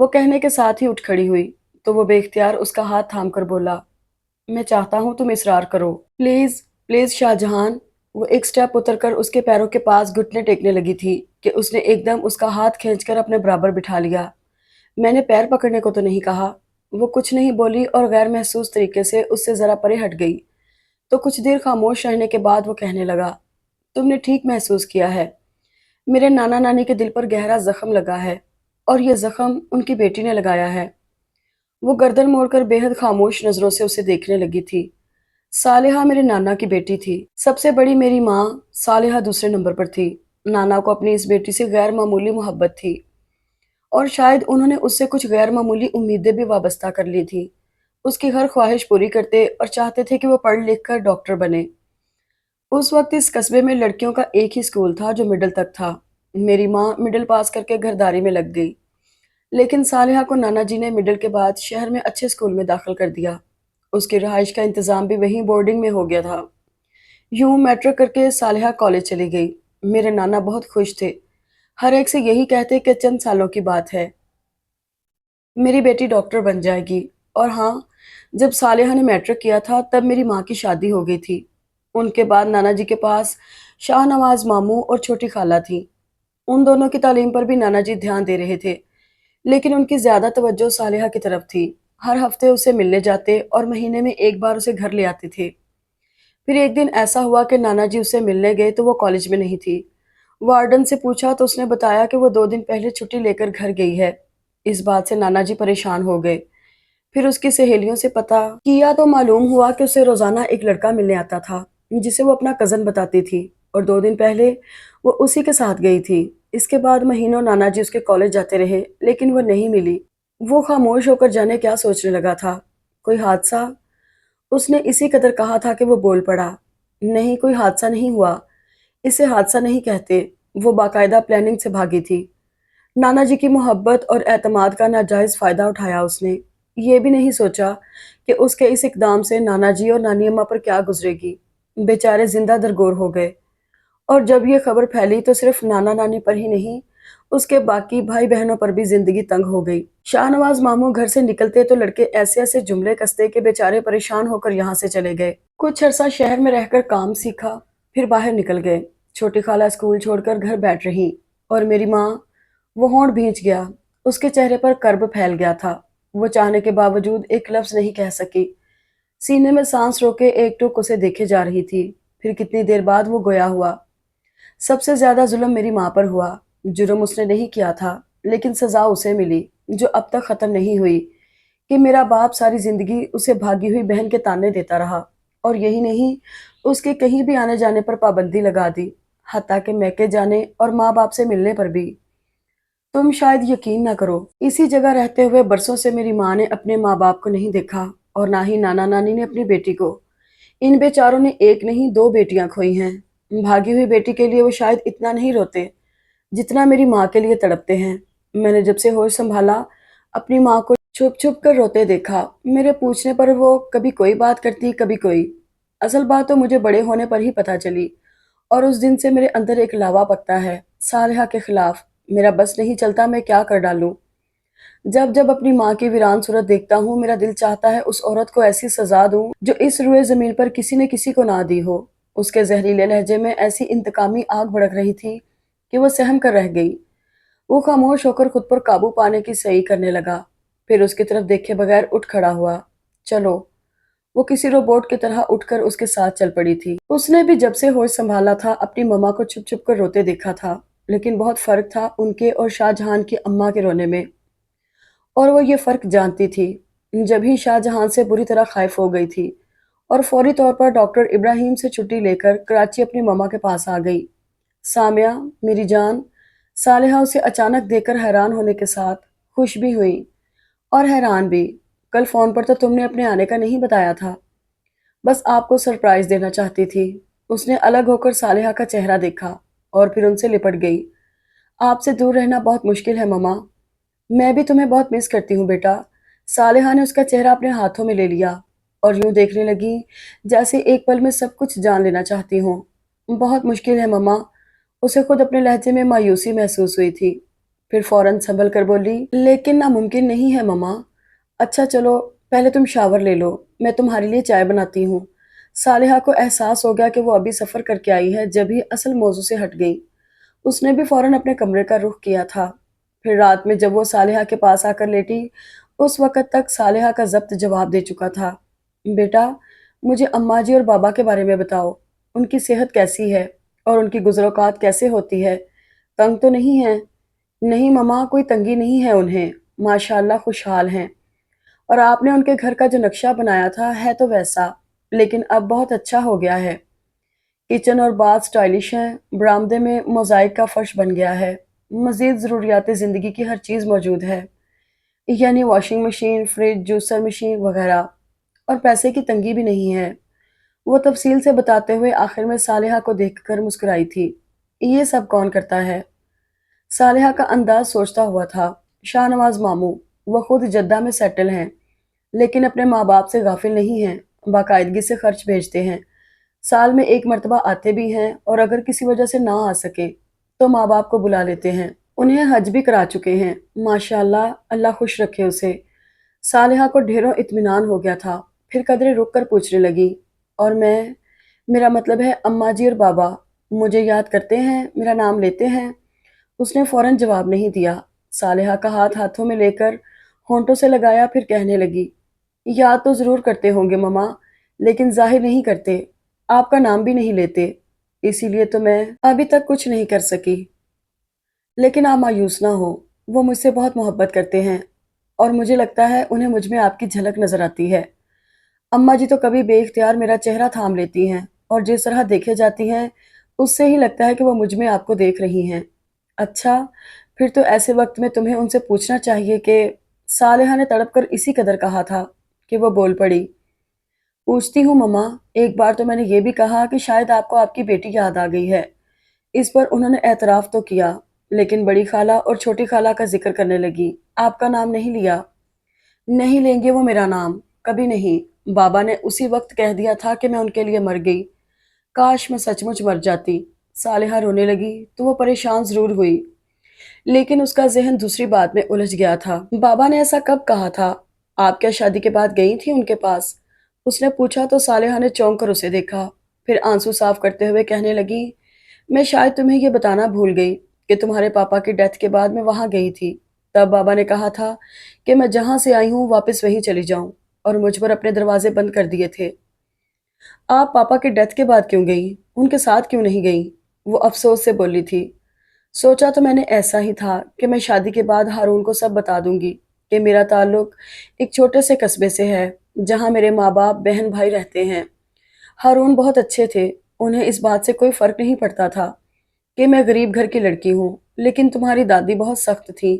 وہ کہنے کے ساتھ ہی اٹھ کھڑی ہوئی تو وہ بے اختیار اس کا ہاتھ تھام کر بولا، میں چاہتا ہوں تم اصرار کرو، پلیز پلیز شاہ جہان۔ وہ ایک سٹیپ اتر کر اس کے پیروں کے پاس گھٹنے ٹیکنے لگی تھی کہ اس نے ایک دم اس کا ہاتھ کھینچ کر اپنے برابر بٹھا لیا۔ میں نے پیر پکڑنے کو تو نہیں کہا۔ وہ کچھ نہیں بولی اور غیر محسوس طریقے سے اس سے ذرا پرے ہٹ گئی تو کچھ دیر خاموش رہنے کے بعد وہ کہنے لگا، تم نے ٹھیک محسوس کیا ہے، میرے نانا نانی کے دل پر گہرا زخم لگا ہے اور یہ زخم ان کی بیٹی نے لگایا ہے۔ وہ گردن موڑ کر بے حد خاموش نظروں سے اسے دیکھنے لگی تھی۔ صالحہ میرے نانا کی بیٹی تھی، سب سے بڑی میری ماں صالحہ دوسرے نمبر پر تھی۔ نانا کو اپنی اس بیٹی سے غیر معمولی محبت تھی اور شاید انہوں نے اس سے کچھ غیر معمولی امیدیں بھی وابستہ کر لی تھی۔ اس کی ہر خواہش پوری کرتے اور چاہتے تھے کہ وہ پڑھ لکھ کر ڈاکٹر بنے۔ اس وقت اس قصبے میں لڑکیوں کا ایک ہی اسکول تھا جو مڈل تک تھا۔ میری ماں مڈل پاس کر کے گھرداری میں لگ گئی، لیکن صالحہ کو نانا جی نے مڈل کے بعد شہر میں اچھے اسکول میں داخل کر دیا۔ اس کی رہائش کا انتظام بھی وہیں بورڈنگ میں ہو گیا تھا۔ یوں میٹرک کر کے صالحہ کالج چلی گئی۔ میرے نانا بہت خوش تھے، ہر ایک سے یہی کہتے کہ چند سالوں کی بات ہے، میری بیٹی ڈاکٹر بن جائے گی۔ اور ہاں، جب صالحہ نے میٹرک کیا تھا تب میری ماں کی شادی ہو گئی تھی۔ ان کے بعد نانا جی کے پاس شاہ نواز ماموں اور چھوٹی خالہ تھی۔ ان دونوں کی تعلیم پر بھی نانا جی دھیان دے رہے تھے، لیکن ان کی زیادہ توجہ صالحہ کی طرف تھی۔ ہر ہفتے اسے ملنے جاتے اور مہینے میں ایک بار اسے گھر لے آتے تھے۔ پھر ایک دن ایسا ہوا کہ نانا جی اسے ملنے گئے تو وہ کالج میں نہیں تھی۔ وارڈن سے پوچھا تو اس نے بتایا کہ وہ 2 دن پہلے چھٹی لے کر گھر گئی ہے۔ اس بات سے نانا جی پریشان ہو گئے۔ پھر اس کی سہیلیوں سے پتہ کیا تو معلوم ہوا کہ اسے روزانہ ایک لڑکا ملنے آتا تھا جسے وہ اپنا کزن بتاتی تھی، اور 2 دن پہلے وہ اسی کے ساتھ گئی تھی۔ اس کے بعد مہینوں نانا جی اس کے کالج جاتے رہے لیکن وہ نہیں ملی۔ وہ خاموش ہو کر جانے کیا سوچنے لگا تھا، کوئی حادثہ؟ اس نے اسی قدر کہا تھا کہ وہ بول پڑا، نہیں کوئی حادثہ نہیں ہوا، اسے حادثہ نہیں کہتے، وہ باقاعدہ پلاننگ سے بھاگی تھی۔ نانا جی کی محبت اور اعتماد کا ناجائز فائدہ اٹھایا اس نے، یہ بھی نہیں سوچا کہ اس کے اس اقدام سے نانا جی اور نانی اماں پر کیا گزرے گی۔ بیچارے زندہ درگور ہو گئے، اور جب یہ خبر پھیلی تو صرف نانا نانی پر ہی نہیں، اس کے باقی بھائی بہنوں پر بھی زندگی تنگ ہو گئی۔ شاہ نواز ماموں گھر سے نکلتے تو لڑکے ایسے ایسے جملے کستے کہ بیچارے پریشان ہو کر یہاں سے چلے گئے۔ کچھ عرصہ شہر میں رہ کر کام سیکھا، پھر باہر نکل گئے۔ چھوٹی خالہ اسکول چھوڑ کر گھر بیٹھ رہی، اور میری ماں، وہ ہونٹ بھینچ گیا، اس کے چہرے پر کرب پھیل گیا تھا۔ وہ چاہنے کے باوجود ایک لفظ نہیں کہہ سکی، سینے میں سانس روکے ایک ٹک اسے دیکھے جا رہی تھی۔ پھر کتنی دیر بعد وہ گویا ہوا۔ سب سے زیادہ ظلم میری ماں پر ہوا۔ جرم اس نے نہیں کیا تھا، لیکن سزا اسے ملی جو اب تک ختم نہیں ہوئی، کہ میرا باپ ساری زندگی اسے بھاگی ہوئی بہن کے تانے دیتا رہا، اور یہی نہیں، اس کے کہیں بھی آنے جانے پر پابندی لگا دی، حتیٰ کہ میکے جانے اور ماں باپ سے ملنے پر بھی۔ تم شاید یقین نہ کرو، اسی جگہ رہتے ہوئے برسوں سے میری ماں نے اپنے ماں باپ کو نہیں دیکھا، اور نہ ہی نانا نانی نے اپنی بیٹی کو۔ ان بیچاروں نے ایک نہیں 2 بیٹیاں کھوئی ہیں۔ بھاگی ہوئی بیٹی کے لیے وہ شاید اتنا نہیں روتے جتنا میری ماں کے لیے تڑپتے ہیں۔ میں نے جب سے ہوش سنبھالا اپنی ماں کو چھپ چھپ کر روتے دیکھا۔ میرے پوچھنے پر وہ کبھی کوئی بات کرتی، کبھی کوئی۔ اصل بات تو مجھے بڑے ہونے پر ہی پتہ چلی، اور اس دن سے میرے اندر ایک لاوا پکتا ہے صالحہ کے خلاف۔ میرا بس نہیں چلتا میں کیا کر ڈالوں۔ جب جب اپنی ماں کی ویران صورت دیکھتا ہوں میرا دل چاہتا ہے اس عورت کو ایسی سزا دوں جو اس روئے زمین پر کسی نے کسی کو نہ دی ہو۔ اس کے زہریلے لہجے میں ایسی انتقامی آگ بھڑک رہی تھی کہ وہ سہم کر رہ گئی۔ وہ خاموش ہو کر خود پر قابو پانے کی صحیح کرنے لگا، پھر اس کی طرف دیکھے بغیر اٹھ کھڑا ہوا۔ چلو، وہ کسی روبوٹ کی طرح اٹھ کر اس کے ساتھ چل پڑی تھی۔ اس نے بھی جب سے ہوش سنبھالا تھا اپنی مما کو چھپ چھپ کر روتے دیکھا تھا، لیکن بہت فرق تھا ان کے اور شاہ جہان کی اماں کے رونے میں، اور وہ یہ فرق جانتی تھی۔ جب ہی شاہ جہان سے بری طرح خائف ہو گئی تھی اور فوری طور پر ڈاکٹر ابراہیم سے چھٹی لے کر کراچی اپنی مما کے پاس آ گئی۔ سامیہ، میری جان، صالحہ اسے اچانک دیکھ کر حیران ہونے کے ساتھ خوش بھی ہوئی اور حیران بھی۔ کل فون پر تو تم نے اپنے آنے کا نہیں بتایا تھا، بس آپ کو سرپرائز دینا چاہتی تھی۔ اس نے الگ ہو کر صالحہ کا چہرہ دیکھا اور پھر ان سے لپٹ گئی۔ آپ سے دور رہنا بہت مشکل ہے مما، میں بھی تمہیں بہت مس کرتی ہوں بیٹا۔ صالحہ نے اس کا چہرہ اپنے ہاتھوں میں لے لیا اور یوں دیکھنے لگی جیسے ایک پل میں سب کچھ جان لینا چاہتی ہوں۔ بہت مشکل ہے مما، اسے خود اپنے لہجے میں مایوسی محسوس ہوئی تھی۔ پھر فوراً سنبھل کر بولی، لیکن ناممکن نہیں ہے مما۔ اچھا چلو، پہلے تم شاور لے لو، میں تمہارے لیے چائے بناتی ہوں۔ صالحہ کو احساس ہو گیا کہ وہ ابھی سفر کر کے آئی ہے، جب ہی اصل موضوع سے ہٹ گئی۔ اس نے بھی فوراً اپنے کمرے کا رخ کیا تھا۔ پھر رات میں جب وہ صالحہ کے پاس آ کر لیٹی، اس وقت تک صالحہ کا ضبط جواب دے چکا تھا۔ بیٹا، مجھے اماں جی اور بابا کے بارے میں بتاؤ، ان کی صحت کیسی ہے اور ان کی گزر اوقات کیسے ہوتی ہے؟ تنگ تو نہیں ہے؟ نہیں مما، کوئی تنگی نہیں ہے انہیں، ماشاءاللہ خوشحال ہیں۔ اور آپ نے ان کے گھر کا جو نقشہ بنایا تھا ہے تو ویسا، لیکن اب بہت اچھا ہو گیا ہے۔ کچن اور باتھ سٹائلش ہیں، برآمدے میں موزائیک کا فرش بن گیا ہے، مزید ضروریات زندگی کی ہر چیز موجود ہے، یعنی washing machine, fridge, juicer machine وغیرہ، اور پیسے کی تنگی بھی نہیں ہے۔ وہ تفصیل سے بتاتے ہوئے آخر میں صالحہ کو دیکھ کر مسکرائی تھی۔ یہ سب کون کرتا ہے؟ صالحہ کا انداز سوچتا ہوا تھا۔ شاہ نواز ماموں، وہ خود جدہ میں سیٹل ہیں، لیکن اپنے ماں باپ سے غافل نہیں ہیں، باقاعدگی سے خرچ بھیجتے ہیں، سال میں ایک مرتبہ آتے بھی ہیں، اور اگر کسی وجہ سے نہ آ سکے تو ماں باپ کو بلا لیتے ہیں۔ انہیں حج بھی کرا چکے ہیں، ماشاءاللہ، اللہ خوش رکھے اسے۔ صالحہ کو ڈھیروں اطمینان ہو گیا تھا، پھر قدرے رک کر پوچھنے لگی، اور میرا مطلب ہے اماں جی اور بابا مجھے یاد کرتے ہیں، میرا نام لیتے ہیں؟ اس نے فوراً جواب نہیں دیا۔ صالحہ کا ہاتھ ہاتھوں میں لے کر ہونٹوں سے لگایا، پھر کہنے لگی، یاد تو ضرور کرتے ہوں گے مما، لیکن ظاہر نہیں کرتے، آپ کا نام بھی نہیں لیتے، اسی لیے تو میں ابھی تک کچھ نہیں کر سکی۔ لیکن آپ مایوس نہ ہو، وہ مجھ سے بہت محبت کرتے ہیں، اور مجھے لگتا ہے انہیں مجھ میں آپ کی جھلک نظر آتی ہے۔ اماں جی تو کبھی بے اختیار میرا چہرہ تھام لیتی ہیں، اور جس طرح دیکھے جاتی ہیں اس سے ہی لگتا ہے کہ وہ مجھ میں آپ کو دیکھ رہی ہیں۔ اچھا، پھر تو ایسے وقت میں تمہیں ان سے پوچھنا چاہیے کہ… صالحہ نے تڑپ کر اسی قدر کہا تھا کہ وہ بول پڑی، پوچھتی ہوں مما، ایک بار تو میں نے یہ بھی کہا کہ شاید آپ کو آپ کی بیٹی یاد آ گئی ہے۔ اس پر انہوں نے اعتراف تو کیا، لیکن بڑی خالہ اور چھوٹی خالہ کا ذکر کرنے لگی، آپ کا نام نہیں لیا۔ نہیں لیں گے وہ میرا نام، کبھی نہیں۔ بابا نے اسی وقت کہہ دیا تھا کہ میں ان کے لیے مر گئی، کاش میں سچ مچ مر جاتی۔ صالحہ رونے لگی تو وہ پریشان ضرور ہوئی، لیکن اس کا ذہن دوسری بات میں الجھ گیا تھا۔ بابا نے ایسا کب کہا تھا؟ آپ کیا شادی کے بعد گئی تھی ان کے پاس؟ اس نے پوچھا تو صالحہ نے چونک کر اسے دیکھا، پھر آنسو صاف کرتے ہوئے کہنے لگی، میں شاید تمہیں یہ بتانا بھول گئی کہ تمہارے پاپا کی ڈیتھ کے بعد میں وہاں گئی تھی۔ تب بابا نے کہا تھا کہ میں جہاں سے آئی ہوں واپس وہیں چلی جاؤں، اور مجھ پر اپنے دروازے بند کر دیے تھے۔ آپ پاپا کی ڈیتھ کے بعد کیوں گئی؟ ان کے ساتھ کیوں نہیں گئی؟ وہ افسوس سے بولی تھی، سوچا تو میں نے ایسا ہی تھا کہ میں شادی کے بعد ہارون کو سب بتا دوں گی کہ میرا تعلق ایک چھوٹے سے قصبے سے ہے جہاں میرے ماں باپ بہن بھائی رہتے ہیں۔ ہارون بہت اچھے تھے، انہیں اس بات سے کوئی فرق نہیں پڑتا تھا کہ میں غریب گھر کی لڑکی ہوں، لیکن تمہاری دادی بہت سخت تھی۔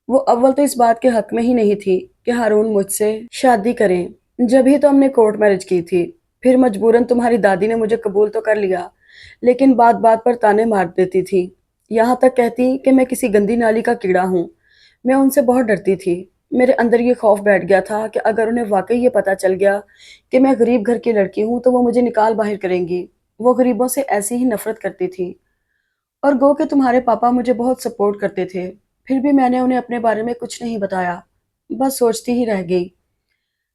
وہ اول تو اس بات کے حق میں ہی نہیں تھی کہ ہارون مجھ سے شادی کریں، جب ہی تو ہم نے کورٹ میرج کی تھی۔ پھر مجبوراً تمہاری دادی نے مجھے قبول تو کر لیا، لیکن بات بات پر تانے مار دیتی تھی، یہاں تک کہتی کہ میں کسی گندی نالی کا کیڑا ہوں۔ میں ان سے بہت ڈرتی تھی، میرے اندر یہ خوف بیٹھ گیا تھا کہ اگر انہیں واقعی یہ پتہ چل گیا کہ میں غریب گھر کی لڑکی ہوں تو وہ مجھے نکال باہر کریں گی۔ وہ غریبوں سے ایسی ہی نفرت کرتی تھی، اور گو کہ تمہارے پاپا مجھے بہت سپورٹ کرتے تھے، پھر بھی میں نے انہیں اپنے بارے میں کچھ نہیں بتایا، بس سوچتی ہی رہ گئی۔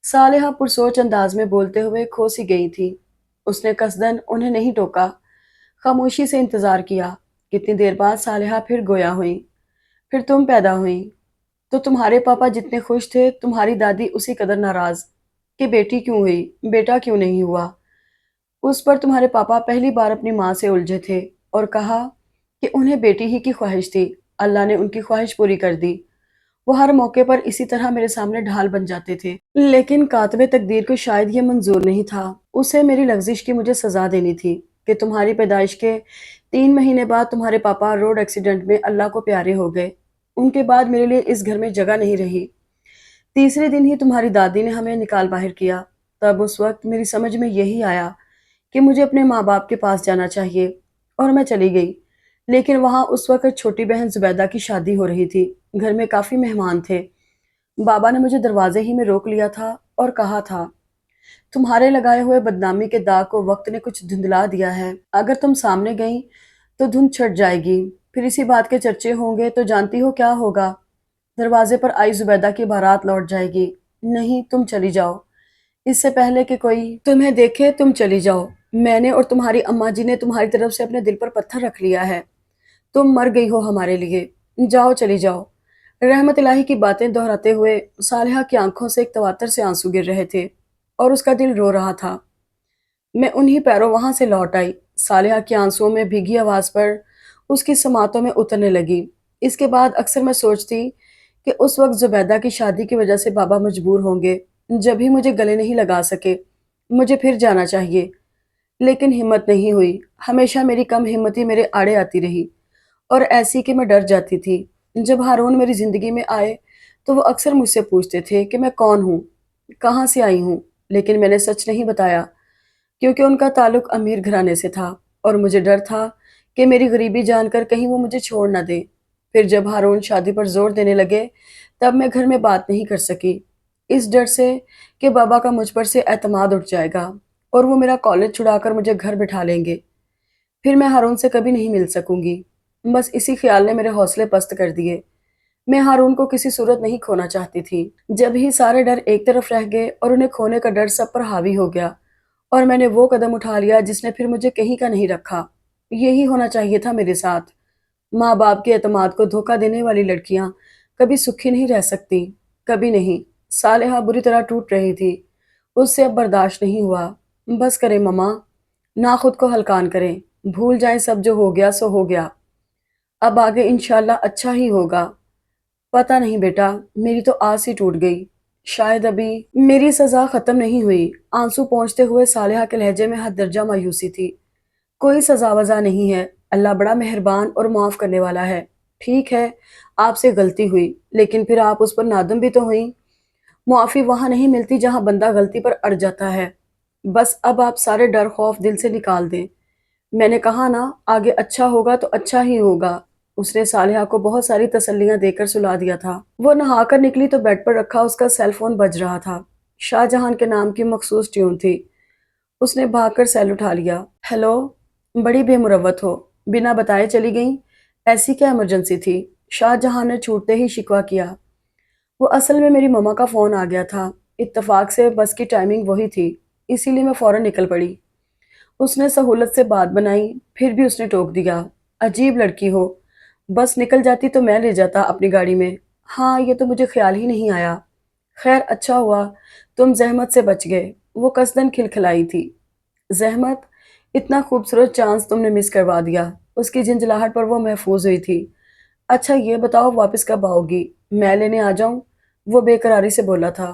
صالحہ پرسوچ انداز میں بولتے ہوئے کھو سی گئی تھی۔ اس نے قصدن انہیں نہیں ٹوکا، خاموشی سے انتظار کیا۔ کتنی دیر بعد صالحہ پھر گویا ہوئیں، پھر تم پیدا ہوئیں، تو تمہارے پاپا جتنے خوش تھے تمہاری دادی اسی قدر ناراض کہ بیٹی کیوں ہوئی، بیٹا کیوں نہیں ہوا۔ اس پر تمہارے پاپا پہلی بار اپنی ماں سے الجھے تھے اور کہا کہ انہیں بیٹی ہی کی خواہش تھی، اللہ نے ان کی خواہش پوری کر دی۔ وہ ہر موقع پر اسی طرح میرے سامنے ڈھال بن جاتے تھے، لیکن کاتب تقدیر کو شاید یہ منظور نہیں تھا، اسے میری لغزش کی مجھے سزا دینی تھی کہ تمہاری پیدائش کے 3 مہینے بعد تمہارے پاپا روڈ ایکسیڈنٹ میں اللہ کو پیارے ہو گئے۔ ان کے بعد میرے لیے اس گھر میں جگہ نہیں رہی۔ تیسرے دن ہی تمہاری دادی نے ہمیں نکال باہر کیا، تب اس وقت میری سمجھ میں یہی آیا کہ مجھے اپنے ماں باپ کے پاس جانا چاہیے، اور میں چلی گئی۔ لیکن وہاں اس وقت چھوٹی بہن زبیدہ کی شادی ہو رہی تھی، گھر میں کافی مہمان تھے۔ بابا نے مجھے دروازے ہی میں روک لیا تھا اور کہا تھا، تمہارے لگائے ہوئے بدنامی کے داغ کو وقت نے کچھ دھندلا دیا ہے، اگر تم سامنے گئیں تو دھند چھٹ جائے گی، پھر اسی بات کے چرچے ہوں گے تو جانتی ہو کیا ہوگا؟ دروازے پر آئی زبیدہ کی بارات لوٹ جائے گی۔ نہیں، تم چلی جاؤ، اس سے پہلے کہ کوئی تمہیں دیکھے تم چلی جاؤ۔ میں نے اور تمہاری اماں جی نے تمہاری طرف سے اپنے دل پر پتھر رکھ لیا ہے۔ تم مر گئی ہو ہمارے لیے، جاؤ چلی جاؤ۔ رحمت الہی کی باتیں دہراتے ہوئے صالحہ کی آنکھوں سے ایک تواتر سے آنسو گر رہے تھے اور اس کا دل رو رہا تھا۔ میں انہی پیروں وہاں سے لوٹ آئی۔ صالحہ کی آنسوؤں میں بھیگی آواز پر اس کی سماعتوں میں اترنے لگی۔ اس کے بعد اکثر میں سوچتی کہ اس وقت زبیدہ کی شادی کی وجہ سے بابا مجبور ہوں گے، جب ہی مجھے گلے نہیں لگا سکے، مجھے پھر جانا چاہیے۔ لیکن ہمت نہیں ہوئی، ہمیشہ میری کم ہمتی میرے آڑے آتی رہی، اور ایسی کہ میں ڈر جاتی تھی۔ جب ہارون میری زندگی میں آئے تو وہ اکثر مجھ سے پوچھتے تھے کہ میں کون ہوں، کہاں سے آئی ہوں، لیکن میں نے سچ نہیں بتایا کیونکہ ان کا تعلق امیر گھرانے سے تھا اور مجھے ڈر تھا کہ میری غریبی جان کر کہیں وہ مجھے چھوڑ نہ دے۔ پھر جب ہارون شادی پر زور دینے لگے تب میں گھر میں بات نہیں کر سکی، اس ڈر سے کہ بابا کا مجھ پر سے اعتماد اٹھ جائے گا اور وہ میرا کالج چھڑا کر مجھے گھر بٹھا لیں گے۔ پھر میں ہارون سے کبھی نہیں مل سکوں گی۔ بس اسی خیال نے میرے حوصلے پست کر دیے۔ میں ہارون کو کسی صورت نہیں کھونا چاہتی تھی۔ جب ہی سارے ڈر ایک طرف رہ گئے اور انہیں کھونے کا ڈر سب پر حاوی ہو گیا اور میں نے وہ قدم اٹھا لیا جس نے پھر مجھے کہیں کا نہیں رکھا۔ یہی ہونا چاہیے تھا میرے ساتھ۔ ماں باپ کے اعتماد کو دھوکہ دینے والی لڑکیاں کبھی سکھی نہیں رہ سکتی، کبھی نہیں۔ صالحہ بری طرح ٹوٹ رہی تھی، اس سے اب برداشت نہیں ہوا۔ بس کریں مما، نہ خود کو ہلکان کریں، بھول جائیں سب جو ہو گیا سو ہو گیا، اب آگے انشاءاللہ اچھا ہی ہوگا۔ پتہ نہیں بیٹا، میری تو آس ہی ٹوٹ گئی، شاید ابھی میری سزا ختم نہیں ہوئی۔ آنسو پہنچتے ہوئے صالحہ کے لہجے میں حد درجہ مایوسی تھی۔ کوئی سزا وزا نہیں ہے، اللہ بڑا مہربان اور معاف کرنے والا ہے۔ ٹھیک ہے، آپ سے غلطی ہوئی، لیکن پھر آپ اس پر نادم بھی تو ہوئیں۔ معافی وہاں نہیں ملتی جہاں بندہ غلطی پر اڑ جاتا ہے۔ بس اب آپ سارے ڈر خوف دل سے نکال دیں۔ میں نے کہا نا، آگے اچھا ہوگا تو اچھا ہی ہوگا۔ اس نے صالحہ کو بہت ساری تسلیاں دے کر سلا دیا تھا۔ وہ نہا کر نکلی تو بیڈ پر رکھا اس کا سیل فون بج رہا تھا۔ شاہ جہان کے نام کی مخصوص ٹیون تھی۔ اس نے بھاگ کر سیل اٹھا لیا۔ ہیلو، بڑی بے مروت ہو، بنا بتائے چلی گئیں، ایسی کیا ایمرجنسی تھی؟ شاہ جہان نے چھوٹتے ہی شکوہ کیا۔ وہ اصل میں میری مما کا فون آ گیا تھا، اتفاق سے بس کی ٹائمنگ وہی تھی، اسی لیے میں فوراً نکل پڑی۔ اس نے سہولت سے بات بنائی، پھر بھی اس نے ٹوک دیا۔ عجیب لڑکی ہو، بس نکل جاتی تو میں لے جاتا اپنی گاڑی میں۔ ہاں، یہ تو مجھے خیال ہی نہیں آیا۔ خیر اچھا ہوا تم زحمت سے بچ گئے، وہ قصدن کھلکھلائی تھی۔ زحمت؟ اتنا خوبصورت چانس تم نے مس کروا دیا۔ اس کی جھنجھلاہٹ پر وہ محفوظ ہوئی تھی۔ اچھا یہ بتاؤ واپس کب آؤ گی؟ میں لینے آ جاؤں؟ وہ بے قراری سے بولا تھا۔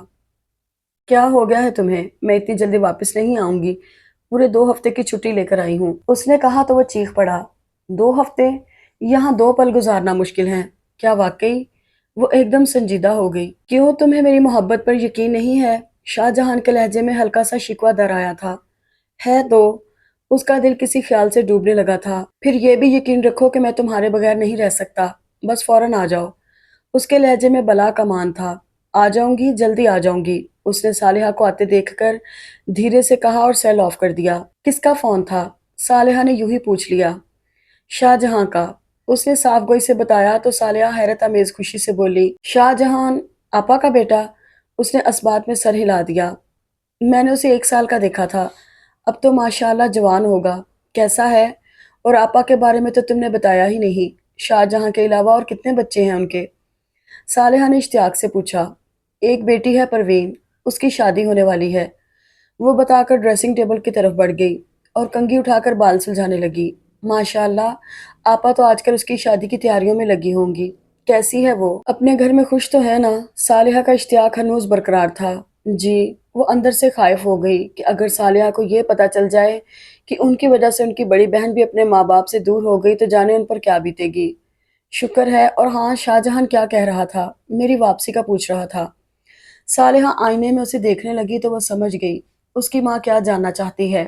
کیا ہو گیا ہے تمہیں؟ میں اتنی جلدی واپس نہیں آؤں گی، پورے 2 ہفتے کی چھٹی لے کر آئی ہوں۔ اس نے کہا تو وہ چیخ پڑا۔ 2 ہفتے؟ یہاں 2 پل گزارنا مشکل ہے۔ کیا واقعی؟ وہ ایک دم سنجیدہ ہو گئی۔ کیوں تمہیں میری محبت پر یقین نہیں ہے؟ شاہ جہان کے لہجے میں ہلکا سا شکوہ در آیا تھا۔ ہے تو۔ اس کا دل کسی خیال سے ڈوبنے لگا تھا۔ پھر یہ بھی یقین رکھو کہ میں تمہارے بغیر نہیں رہ سکتا، بس فوراً آ جاؤ۔ اس کے لہجے میں بلا کا مان تھا۔ آ جاؤں گی، جلدی آ جاؤں گی۔ اس نے صالحہ کو آتے دیکھ کر دھیرے سے کہا اور سیل آف کر دیا۔ کس کا فون تھا؟ صالحہ نے یوں ہی پوچھ لیا۔ شاہ جہاں کا، اس نے صاف گوئی سے بتایا تو صالحہ حیرت امیز خوشی سے بولی، شاہ جہان آپا کا بیٹا؟ اس نے اسبات میں سر ہلا دیا۔ میں نے اسے 1 سال کا دیکھا تھا، اب تو ماشاءاللہ جوان ہوگا۔ کیسا ہے؟ اور آپا کے بارے میں تو تم نے بتایا ہی نہیں۔ شاہ جہاں کے علاوہ اور کتنے بچے ہیں ان کے؟ صالحہ نے اشتیاق سے پوچھا۔ ایک بیٹی ہے پروین، اس کی شادی ہونے والی ہے۔ وہ بتا کر ڈریسنگ ٹیبل کی طرف بڑھ گئی اور کنگھی اٹھا کر بال سلجھانے لگی۔ ماشاءاللہ، آپا تو آج کل اس کی شادی کی تیاریوں میں لگی ہوں گی۔ کیسی ہے وہ؟ اپنے گھر میں خوش تو ہے نا؟ صالحہ کا اشتیاق ہنوز برقرار تھا۔ جی۔ وہ اندر سے خائف ہو گئی کہ اگر صالحہ کو یہ پتہ چل جائے کہ ان کی وجہ سے ان کی بڑی بہن بھی اپنے ماں باپ سے دور ہو گئی تو جانے ان پر کیا بیتے گی۔ شکر ہے۔ اور ہاں، شاہ جہان کیا کہہ رہا تھا؟ میری واپسی کا پوچھ رہا تھا۔ صالحہ آئینے میں اسے دیکھنے لگی تو وہ سمجھ گئی اس کی ماں کیا جاننا چاہتی ہے،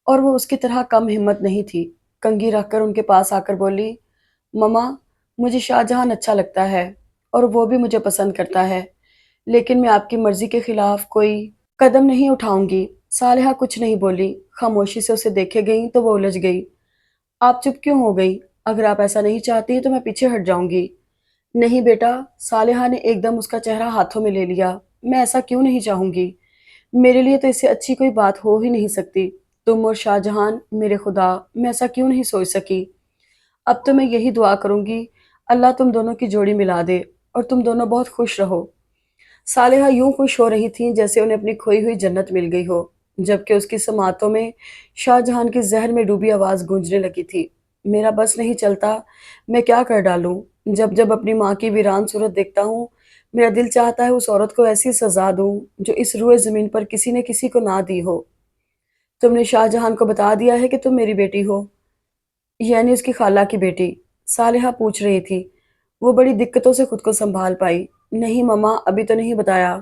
اور وہ اس کی طرح کم ہمت نہیں تھی۔ کنگھی رکھ کر ان کے پاس آ کر بولی، مما، مجھے شاہ جہان اچھا لگتا ہے اور وہ بھی مجھے پسند کرتا ہے، لیکن میں آپ کی مرضی کے خلاف کوئی قدم نہیں اٹھاؤں گی۔ صالحہ کچھ نہیں بولی، خاموشی سے اسے دیکھے گئی تو وہ الجھ گئی۔ آپ چپ کیوں ہو گئی؟ اگر آپ ایسا نہیں چاہتی تو میں پیچھے ہٹ جاؤں گی۔ نہیں بیٹا، صالحہ نے ایک دم اس کا چہرہ ہاتھوں میں لے لیا۔ میں ایسا کیوں نہیں چاہوں گی؟ میرے لیے تو اس سے اچھی کوئی بات ہو ہی نہیں سکتی۔ تم اور شاہ جہان، میرے خدا، میں ایسا کیوں نہیں سوچ سکی؟ اب تو میں یہی دعا کروں گی، اللہ تم دونوں کی جوڑی ملا دے اور تم دونوں بہت خوش رہو۔ صالحہ یوں خوش ہو رہی تھیں جیسے انہیں اپنی کھوئی ہوئی جنت مل گئی ہو، جبکہ اس کی سماعتوں میں شاہ جہان کی زہر میں ڈوبی آواز گونجنے لگی تھی۔ میرا بس نہیں چلتا، میں کیا کر ڈالوں؟ جب جب اپنی ماں کی ویران صورت دیکھتا ہوں، میرا دل چاہتا ہے اس عورت کو ایسی سزا دوں جو اس روئے زمین پر کسی نے کسی کو نہ دی ہو۔ تم نے شاہ جہان کو بتا دیا ہے کہ تم میری بیٹی ہو؟ یعنی اس کی خالہ کی بیٹی؟ صالحہ پوچھ رہی تھی۔ وہ بڑی دقتوں سے خود کو سنبھال پائی۔ نہیں مما، ابھی تو نہیں بتایا۔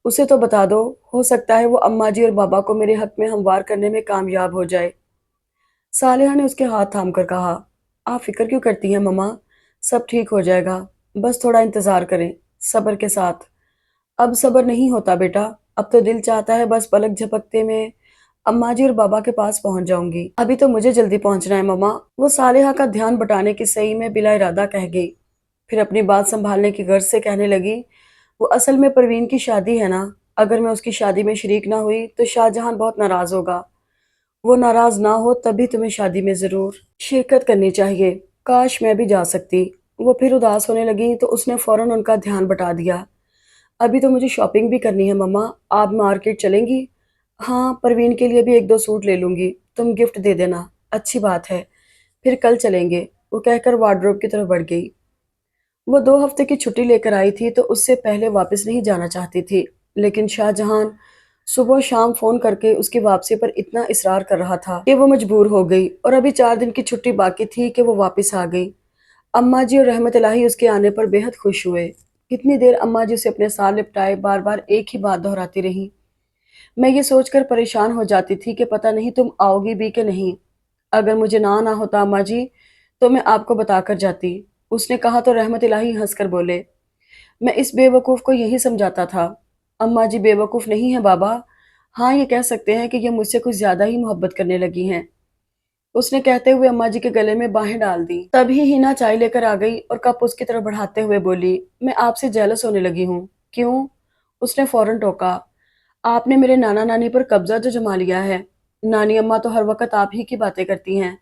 اسے تو بتا دو، ہو سکتا ہے وہ اماں جی اور بابا کو میرے حق میں ہموار کرنے میں کامیاب ہو جائے۔ صالحہ نے اس کے ہاتھ تھام کر کہا، آپ فکر کیوں کرتی ہیں مما؟ سب ٹھیک ہو جائے گا، بس تھوڑا انتظار کریں، صبر کے ساتھ۔ اب صبر نہیں ہوتا بیٹا، اب تو دل چاہتا ہے بس پلک جھپکتے میں اماں جی اور بابا کے پاس پہنچ جاؤں گی۔ ابھی تو مجھے جلدی پہنچنا ہے مما، وہ صالحہ کا دھیان بٹانے کی صحیح میں بلا ارادہ کہہ گئی۔ پھر اپنی بات سنبھالنے کی غرض سے کہنے لگی، وہ اصل میں پروین کی شادی ہے نا، اگر میں اس کی شادی میں شریک نہ ہوئی تو شاہ جہان بہت ناراض ہوگا۔ وہ ناراض نہ ہو تبھی تمہیں شادی میں ضرور شرکت کرنی چاہیے۔ کاش میں بھی جا سکتی۔ وہ پھر اداس ہونے لگی تو اس نے فوراً ان کا دھیان بٹا دیا۔ ابھی تو مجھے شاپنگ بھی کرنی ہے مما، آپ مارکیٹ چلیں گی؟ ہاں، پروین کے لیے بھی ایک دو سوٹ لے لوں گی، تم گفٹ دے دینا۔ اچھی بات ہے، پھر کل چلیں گے، وہ کہہ کر وارڈروب کی طرف بڑھ گئی۔ وہ 2 ہفتے کی چھٹی لے کر آئی تھی تو اس سے پہلے واپس نہیں جانا چاہتی تھی، لیکن شاہ جہان صبح و شام فون کر کے اس کی واپسی پر اتنا اصرار کر رہا تھا کہ وہ مجبور ہو گئی، اور ابھی 4 دن کی چھٹی باقی تھی کہ وہ واپس آ گئی۔ اماں جی اور رحمت الہی اس کے آنے پر بے حد خوش ہوئے۔ کتنی دیر اماں جی سے اپنے سال لپٹائے بار بار ایک ہی بات دہراتی رہیں۔ میں یہ سوچ کر پریشان ہو جاتی تھی کہ پتہ نہیں تم آؤ گی بھی کہ نہیں۔ اگر مجھے نہ آنا ہوتا اماں جی تو میں آپ کو بتا کر جاتی، اس نے کہا تو رحمت الہی ہنس کر بولے، میں اس بے وقوف کو یہی سمجھاتا تھا۔ اماں جی بے وقوف نہیں ہے بابا، ہاں یہ کہہ سکتے ہیں کہ یہ مجھ سے کچھ زیادہ ہی محبت کرنے لگی ہیں۔ اس نے کہتے ہوئے اماں جی کے گلے میں باہیں ڈال دی۔ تبھی ہینا چائے لے کر آ گئی اور کپ اس کی طرف بڑھاتے ہوئے بولی، میں آپ سے جیلس ہونے لگی ہوں۔ کیوں؟ اس نے فوراً ٹوکا، آپ نے میرے نانا نانی پر قبضہ جو جما لیا ہے۔ نانی اماں تو ہر وقت آپ ہی کی باتیں کرتی ہیں۔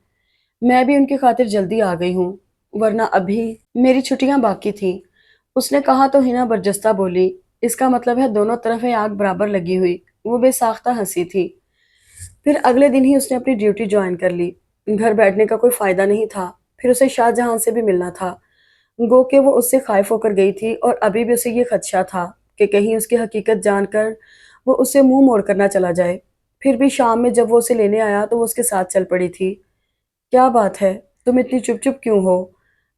میں بھی ان کی خاطر جلدی آ گئی ہوں، ورنہ ابھی میری چھٹیاں باقی تھیں۔ اس نے کہا تو ہینا برجستہ بولی، اس کا مطلب ہے دونوں طرف آگ برابر لگی ہوئی۔ وہ بے ساختہ ہنسی تھی۔ پھر اگلے دن ہی اس نے اپنی ڈیوٹی جوائن کر لی۔ گھر بیٹھنے کا کوئی فائدہ نہیں تھا، پھر اسے شاہ جہان سے بھی ملنا تھا، گو کہ وہ اس سے خائف ہو کر گئی تھی، اور ابھی بھی اسے یہ خدشہ تھا کہ کہیں اس کی حقیقت جان کر وہ اس سے منہ موڑ کر نہ چلا جائے۔ پھر بھی شام میں جب وہ اسے لینے آیا تو وہ اس کے ساتھ چل پڑی تھی۔ کیا بات ہے، تم اتنی چپ چپ کیوں ہو؟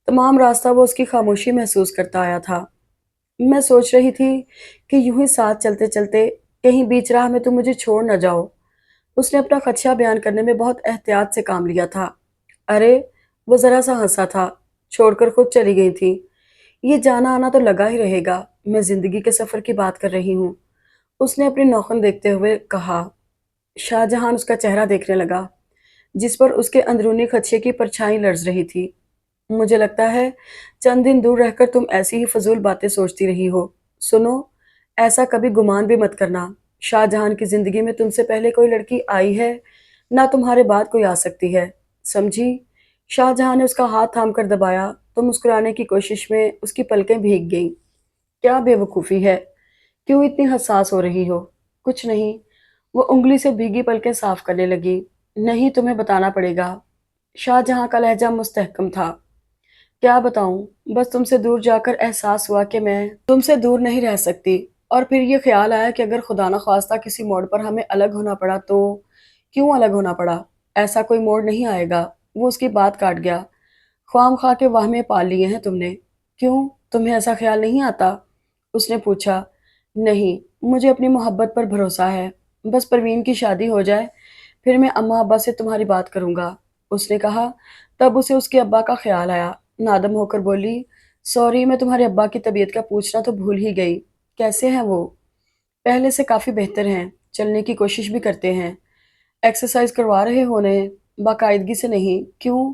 تمام راستہ وہ اس کی خاموشی محسوس کرتا آیا تھا۔ میں سوچ رہی تھی کہ یوں ہی ساتھ چلتے چلتے کہیں بیچ راہ میں تم مجھے چھوڑ نہ جاؤ۔ اس نے اپنا خدشہ بیان کرنے میں بہت احتیاط سے کام لیا تھا۔ ارے، وہ ذرا سا ہنسا تھا، چھوڑ کر خود چلی گئی تھی۔ یہ جانا آنا تو لگا ہی رہے گا، میں زندگی کے سفر کی بات کر رہی ہوں، اس نے اپنی نوخن دیکھتے ہوئے کہا۔ شاہ جہان اس کا چہرہ دیکھنے لگا، جس پر اس کے اندرونی خدشے کی پرچھائی لرز رہی تھی۔ مجھے لگتا ہے چند دن دور رہ کر تم ایسی ہی فضول باتیں سوچتی رہی ہو۔ سنو، ایسا کبھی گمان بھی مت کرنا، شاہ جہان کی زندگی میں تم سے پہلے کوئی لڑکی آئی ہے، نہ تمہارے بعد کوئی آ سکتی ہے، سمجھی؟ شاہ جہان نے اس کا ہاتھ تھام کر دبایا تو مسکرانے کی کوشش میں اس کی پلکیں بھیگ گئیں۔ کیا بے وقوفی ہے، کیوں اتنی حساس ہو رہی ہو؟ کچھ نہیں، وہ انگلی سے بھیگی پلکیں صاف کرنے لگی۔ نہیں، تمہیں بتانا پڑے گا۔ شاہ جہاں کا لہجہ مستحکم تھا۔ کیا بتاؤں؟ بس تم سے دور جا کر احساس ہوا کہ میں تم سے دور نہیں رہ سکتی، اور پھر یہ خیال آیا کہ اگر خدا نخواستہ کسی موڑ پر ہمیں الگ ہونا پڑا تو کیوں الگ ہونا پڑا؟ ایسا کوئی موڑ نہیں آئے گا۔ وہ اس کی بات کاٹ گیا۔ خواہ خواہ کے واہمے پال لیے ہیں تم نے۔ کیوں، تمہیں ایسا خیال نہیں آتا؟ اس نے پوچھا۔ نہیں، مجھے اپنی محبت پر بھروسہ ہے، بس پروین کی شادی ہو جائے، پھر میں اماں ابا سے تمہاری بات کروں گا، اس نے کہا۔ تب اسے اس کے ابا کا خیال آیا، نادم ہو کر بولی، سوری، میں تمہارے ابا کی طبیعت کا پوچھنا تو بھول ہی گئی۔ کیسے ہیں وہ؟ پہلے سے کافی بہتر ہیں، چلنے کی کوشش بھی کرتے ہیں۔ ایکسرسائز کروا رہے ہونے؟ باقاعدگی سے نہیں، کیوں؟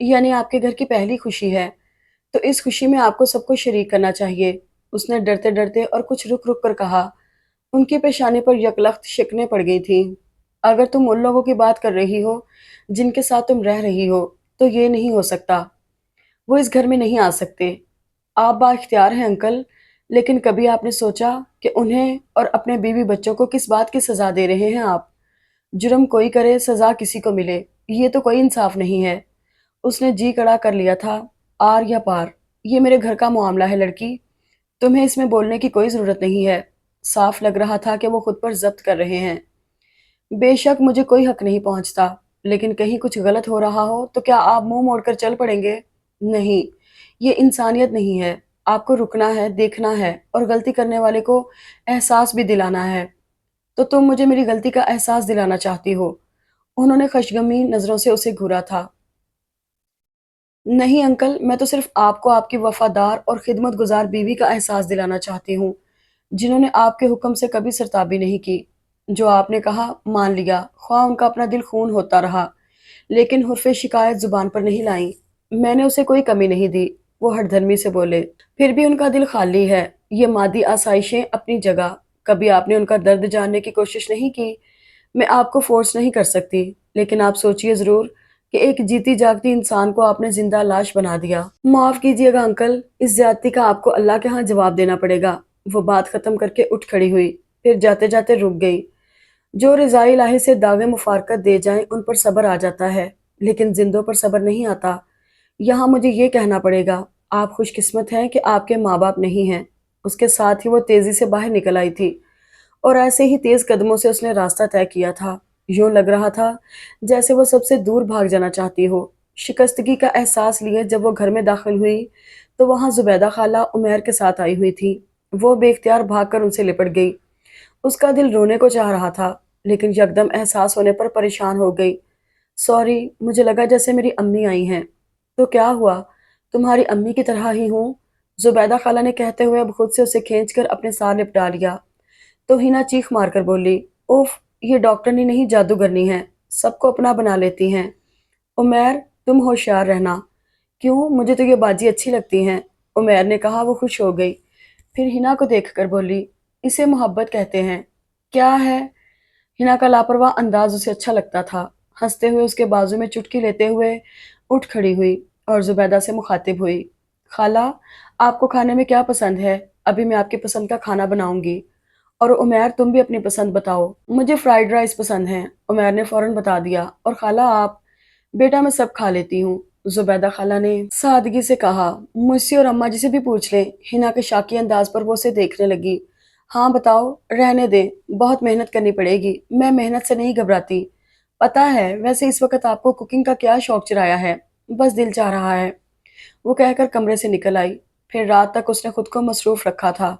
یعنی آپ کے گھر کی پہلی خوشی ہے، تو اس خوشی میں آپ کو سب کو شریک کرنا چاہیے۔ اس نے ڈرتے ڈرتے اور کچھ رک رک کر کہا۔ ان کی پیشانی پر یکلخت شکنیں پڑ گئی تھیں۔ اگر تم ان لوگوں کی بات کر رہی ہو جن کے ساتھ تم رہ رہی ہو تو یہ نہیں ہو سکتا، وہ اس گھر میں نہیں آ سکتے۔ آپ با اختیار ہیں انکل، لیکن کبھی آپ نے سوچا کہ انہیں اور اپنے بیوی بچوں کو کس بات کی سزا دے رہے ہیں آپ؟ جرم کوئی کرے، سزا کسی کو ملے، یہ تو کوئی انصاف نہیں ہے۔ اس نے جی کڑا کر لیا تھا۔ آر یا پار، یہ میرے گھر کا معاملہ ہے لڑکی، تمہیں اس میں بولنے کی کوئی ضرورت نہیں ہے۔ صاف لگ رہا تھا کہ وہ خود پر ضبط کر رہے ہیں۔ بے شک مجھے کوئی حق نہیں پہنچتا، لیکن کہیں کچھ غلط ہو رہا ہو تو کیا آپ منہ موڑ کر چل پڑیں گے؟ نہیں، یہ انسانیت نہیں ہے۔ آپ کو رکنا ہے، دیکھنا ہے، اور غلطی کرنے والے کو احساس بھی دلانا ہے۔ تو تم مجھے میری غلطی کا احساس دلانا چاہتی ہو؟ انہوں نے خشگمین نظروں سے اسے گھورا تھا۔ نہیں انکل، میں تو صرف آپ کو آپ کی وفادار اور خدمت گزار بیوی کا احساس دلانا چاہتی ہوں، جنہوں نے آپ کے حکم سے کبھی سرتابی نہیں کی۔ جو آپ نے کہا مان لیا، خواہ ان کا اپنا دل خون ہوتا رہا، لیکن حرف شکایت زبان پر نہیں لائیں۔ میں نے اسے کوئی کمی نہیں دی، وہ ہٹ دھرمی سے بولے۔ پھر بھی ان کا دل خالی ہے۔ یہ مادی آسائشیں اپنی جگہ، کبھی آپ نے ان کا درد جاننے کی کوشش نہیں کی؟ میں آپ کو فورس نہیں کر سکتی، لیکن آپ سوچئے ضرور کہ ایک جیتی جاگتی انسان کو آپ نے زندہ لاش بنا دیا۔ معاف کیجئے گا انکل، اس زیادتی کا آپ کو اللہ کے ہاں جواب دینا پڑے گا۔ وہ بات ختم کر کے اٹھ کھڑی ہوئی، پھر جاتے جاتے رک گئی۔ جو رضائے الہی سے دعوے مفارقت دے جائیں ان پر صبر آ جاتا ہے، لیکن زندوں پر صبر نہیں آتا۔ یہاں مجھے یہ کہنا پڑے گا، آپ خوش قسمت ہیں کہ آپ کے ماں باپ نہیں ہیں۔ اس کے ساتھ ہی وہ تیزی سے باہر نکل آئی تھی، اور ایسے ہی تیز قدموں سے اس نے راستہ طے کیا تھا۔ یوں لگ رہا تھا جیسے وہ سب سے دور بھاگ جانا چاہتی ہو۔ شکستگی کا احساس لیے جب وہ گھر میں داخل ہوئی تو وہاں زبیدہ خالہ عمیر کے ساتھ آئی ہوئی تھی۔ وہ بے اختیار بھاگ کر ان سے لپٹ گئی۔ اس کا دل رونے کو چاہ رہا تھا، لیکن یکدم احساس ہونے پر پریشان ہو گئی۔ سوری، مجھے لگا جیسے میری امی آئی ہیں۔ تو کیا ہوا؟ تمہاری امی کی طرح ہی ہوں، زبیدہ خالہ نے کہتے ہوئے اب خود سے اسے کھینچ کر اپنے ساتھ لپٹا لیا۔ تو ہینا چیخ مار کر بولی، اوف، یہ ڈاکٹرنی نہیں جادوگرنی ہے، سب کو اپنا بنا لیتی ہیں۔ عمیر، تم ہوشیار رہنا۔ کیوں؟ مجھے تو یہ باجی اچھی لگتی ہیں، عمیر نے کہا۔ وہ خوش ہو گئی، پھر ہینا کو دیکھ کر بولی، اسے محبت کہتے ہیں۔ کیا ہے؟ ہینا کا لاپرواہ انداز اسے اچھا لگتا تھا۔ ہنستے ہوئے اس کے بازو میں چٹکی لیتے ہوئے اٹھ کھڑی ہوئی اور زبیدہ سے مخاطب ہوئی، خالہ، آپ کو کھانے میں کیا پسند ہے؟ ابھی میں آپ کی پسند کا کھانا بناؤں گی۔ اور عمیر، تم بھی اپنی پسند بتاؤ۔ مجھے فرائیڈ رائس پسند ہیں، عمیر نے فوراً بتا دیا۔ اور خالہ آپ؟ بیٹا میں سب کھا لیتی ہوں، زبیدہ خالہ نے سادگی سے کہا۔ مجھ سے اور اماں جی سے بھی پوچھ لیں، ہینا کے شاکی انداز پر وہ اسے دیکھنے لگی۔ ہاں بتاؤ، رہنے دیں، بہت محنت کرنی پڑے گی، میں محنت سے نہیں گھبراتی۔ پتہ ہے، ویسے اس وقت آپ کو کوکنگ کا کیا شوق چرایا ہے؟ بس دل چاہ رہا ہے، وہ کہہ کر کمرے سے نکل آئی۔ پھر رات تک اس نے خود کو مصروف رکھا تھا۔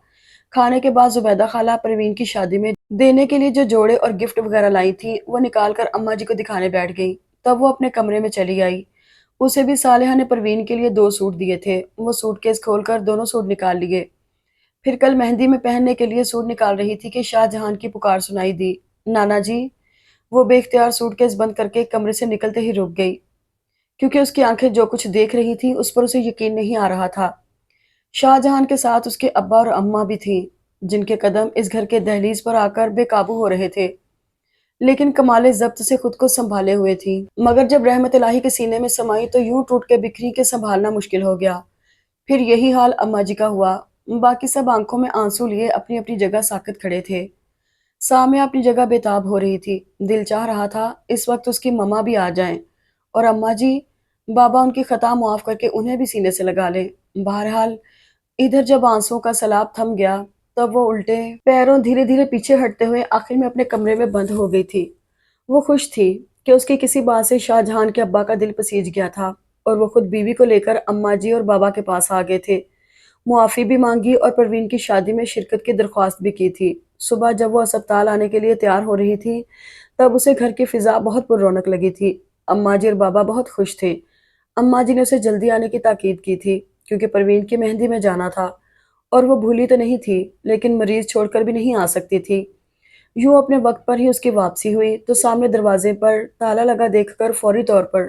کھانے کے بعد زبیدہ خالہ پروین کی شادی میں دینے کے لیے جو جوڑے اور گفٹ وغیرہ لائی تھی وہ نکال کر اماں جی کو دکھانے بیٹھ گئی۔ تب وہ اپنے کمرے میں چلی آئی۔ اسے بھی صالحہ نے پروین کے لیے 2 سوٹ دیے تھے۔ وہ سوٹ کیس کھول کر دونوں سوٹ نکال لیے۔ پھر کل مہندی میں پہننے کے لیے سوٹ نکال رہی تھی کہ شاہ جہان کی پکار سنائی دی، نانا جی۔ وہ بے اختیار سوٹ کیس بند کر کے کمرے سے نکلتے ہی رک گئی، کیونکہ اس کی آنکھیں جو کچھ دیکھ رہی تھی اس پر اسے یقین نہیں آ رہا تھا۔ شاہ جہان کے ساتھ اس کے ابا اور اماں بھی تھیں، جن کے قدم اس گھر کے دہلیز پر آ کر بے قابو ہو رہے تھے، لیکن کمال ضبط سے خود کو سنبھالے ہوئے تھی۔ مگر جب رحمت الہی کے سینے میں سمائی تو یوں ٹوٹ کے بکھری کہ سنبھالنا مشکل ہو گیا۔ پھر یہی حال اماں جی کا ہوا۔ باقی سب آنکھوں میں آنسو لیے اپنی اپنی جگہ ساکت کھڑے تھے۔ سامیہ اپنی جگہ بے تاب ہو رہی تھی۔ دل چاہ رہا تھا اس وقت اس کی مما بھی آ جائیں، اور اماں جی، بابا ان کی خطا معاف کر کے انہیں بھی سینے سے لگا لیں۔ بہرحال ادھر جب آنسوؤں کا سیلاب تھم گیا تب وہ الٹے پیروں دھیرے دھیرے پیچھے ہٹتے ہوئے آخر میں اپنے کمرے میں بند ہو گئی تھی۔ وہ خوش تھی کہ اس کی کسی بات سے شاہ جہان کے ابا کا دل پسیج گیا تھا، اور وہ خود بیوی کو لے کر اماں جی اور بابا کے پاس آ گئے تھے۔ معافی بھی مانگی اور پروین کی شادی میں شرکت کی درخواست بھی کی تھی۔ صبح جب وہ اسپتال آنے کے لیے تیار ہو رہی تھی تب اسے گھر کی فضا بہت پر رونق لگی تھی۔ اماں جی اور بابا بہت خوش تھے۔ اماں جی نے اسے جلدی آنے کی تاکید کی تھی کیونکہ پروین کی مہندی میں جانا تھا، اور وہ بھولی تو نہیں تھی لیکن مریض چھوڑ کر بھی نہیں آ سکتی تھی۔ یوں اپنے وقت پر ہی اس کی واپسی ہوئی تو سامنے دروازے پر تالا لگا دیکھ کر فوری طور پر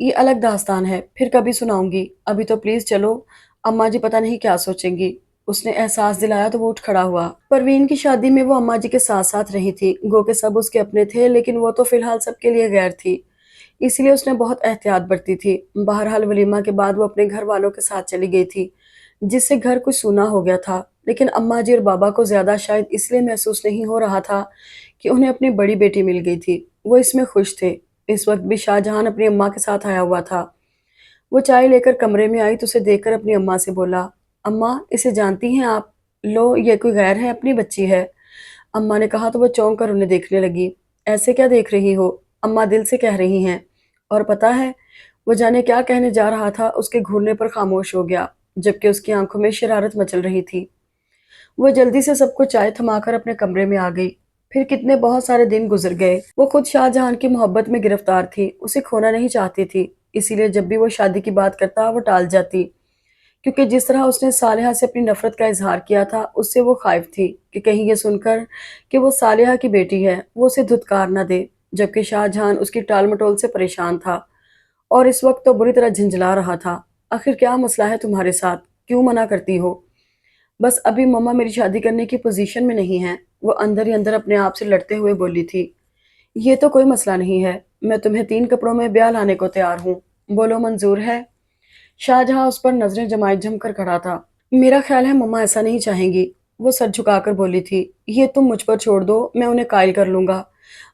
یہ الگ داستان ہے، پھر کبھی سناؤں گی، ابھی تو پلیز چلو، اماں جی پتہ نہیں کیا سوچیں گی۔ اس نے احساس دلایا تو وہ اٹھ کھڑا ہوا۔ پروین کی شادی میں وہ اماں جی کے ساتھ ساتھ رہی تھی، گو کہ سب اس کے اپنے تھے، لیکن وہ تو فی الحال سب کے لیے غیر تھی، اس لیے اس نے بہت احتیاط برتی تھی۔ بہرحال ولیمہ کے بعد وہ اپنے گھر والوں کے ساتھ چلی گئی تھی، جس سے گھر کچھ سونا ہو گیا تھا، لیکن اماں جی اور بابا کو زیادہ شاید اس لیے محسوس نہیں ہو رہا تھا کہ انہیں اپنی بڑی بیٹی مل گئی تھی۔ وہ اس میں خوش تھے۔ اس وقت بھی شاہ جہان اپنی اماں کے ساتھ آیا ہوا تھا۔ وہ چائے لے کر کمرے میں آئی تو اسے دیکھ کر اپنی اماں سے بولا، اماں اسے جانتی ہیں آپ؟ لو یہ کوئی غیر ہے، اپنی بچی ہے۔ اماں نے کہا تو وہ چونک کر انہیں دیکھنے لگی۔ ایسے کیا دیکھ رہی ہو؟ اماں دل سے کہہ رہی ہیں۔ اور پتہ ہے وہ جانے کیا کہنے جا رہا تھا، اس کے گھورنے پر خاموش ہو گیا، جبکہ اس کی آنکھوں میں شرارت مچل رہی تھی۔ وہ جلدی سے سب کو چائے تھما کر اپنے کمرے میں آ گئی۔ پھر کتنے بہت سارے دن گزر گئے۔ وہ خود شاہ جہان کی محبت میں گرفتار تھی، اسے کھونا نہیں چاہتی تھی، اسی لیے جب بھی وہ شادی کی بات کرتا وہ ٹال جاتی، کیونکہ جس طرح اس نے صالحہ سے اپنی نفرت کا اظہار کیا تھا، اس سے وہ خائف تھی کہ کہیں یہ سن کر کہ وہ صالحہ کی بیٹی ہے، وہ اسے دھتکار نہ دے، جبکہ شاہ جہان اس کی ٹال مٹول سے پریشان تھا اور اس وقت تو بری طرح جھنجھلا رہا تھا۔ آخر کیا مسئلہ ہے تمہارے ساتھ؟ کیوں منع کرتی ہو؟ بس ابھی مما میری شادی کرنے کی پوزیشن میں نہیں ہے، وہ اندر ہی اندر اپنے آپ سے لڑتے ہوئے بولی تھی۔ یہ تو کوئی مسئلہ نہیں ہے، میں تمہیں 3 کپڑوں میں بیاہ لانے کو تیار ہوں، بولو منظور ہے؟ شاہ جہاں اس پر نظریں جمائے جم کر کھڑا تھا۔ میرا خیال ہے مما ایسا نہیں چاہیں گی، وہ سر جھکا کر بولی تھی۔ یہ تم مجھ پر چھوڑ دو، میں انہیں قائل کر لوں گا،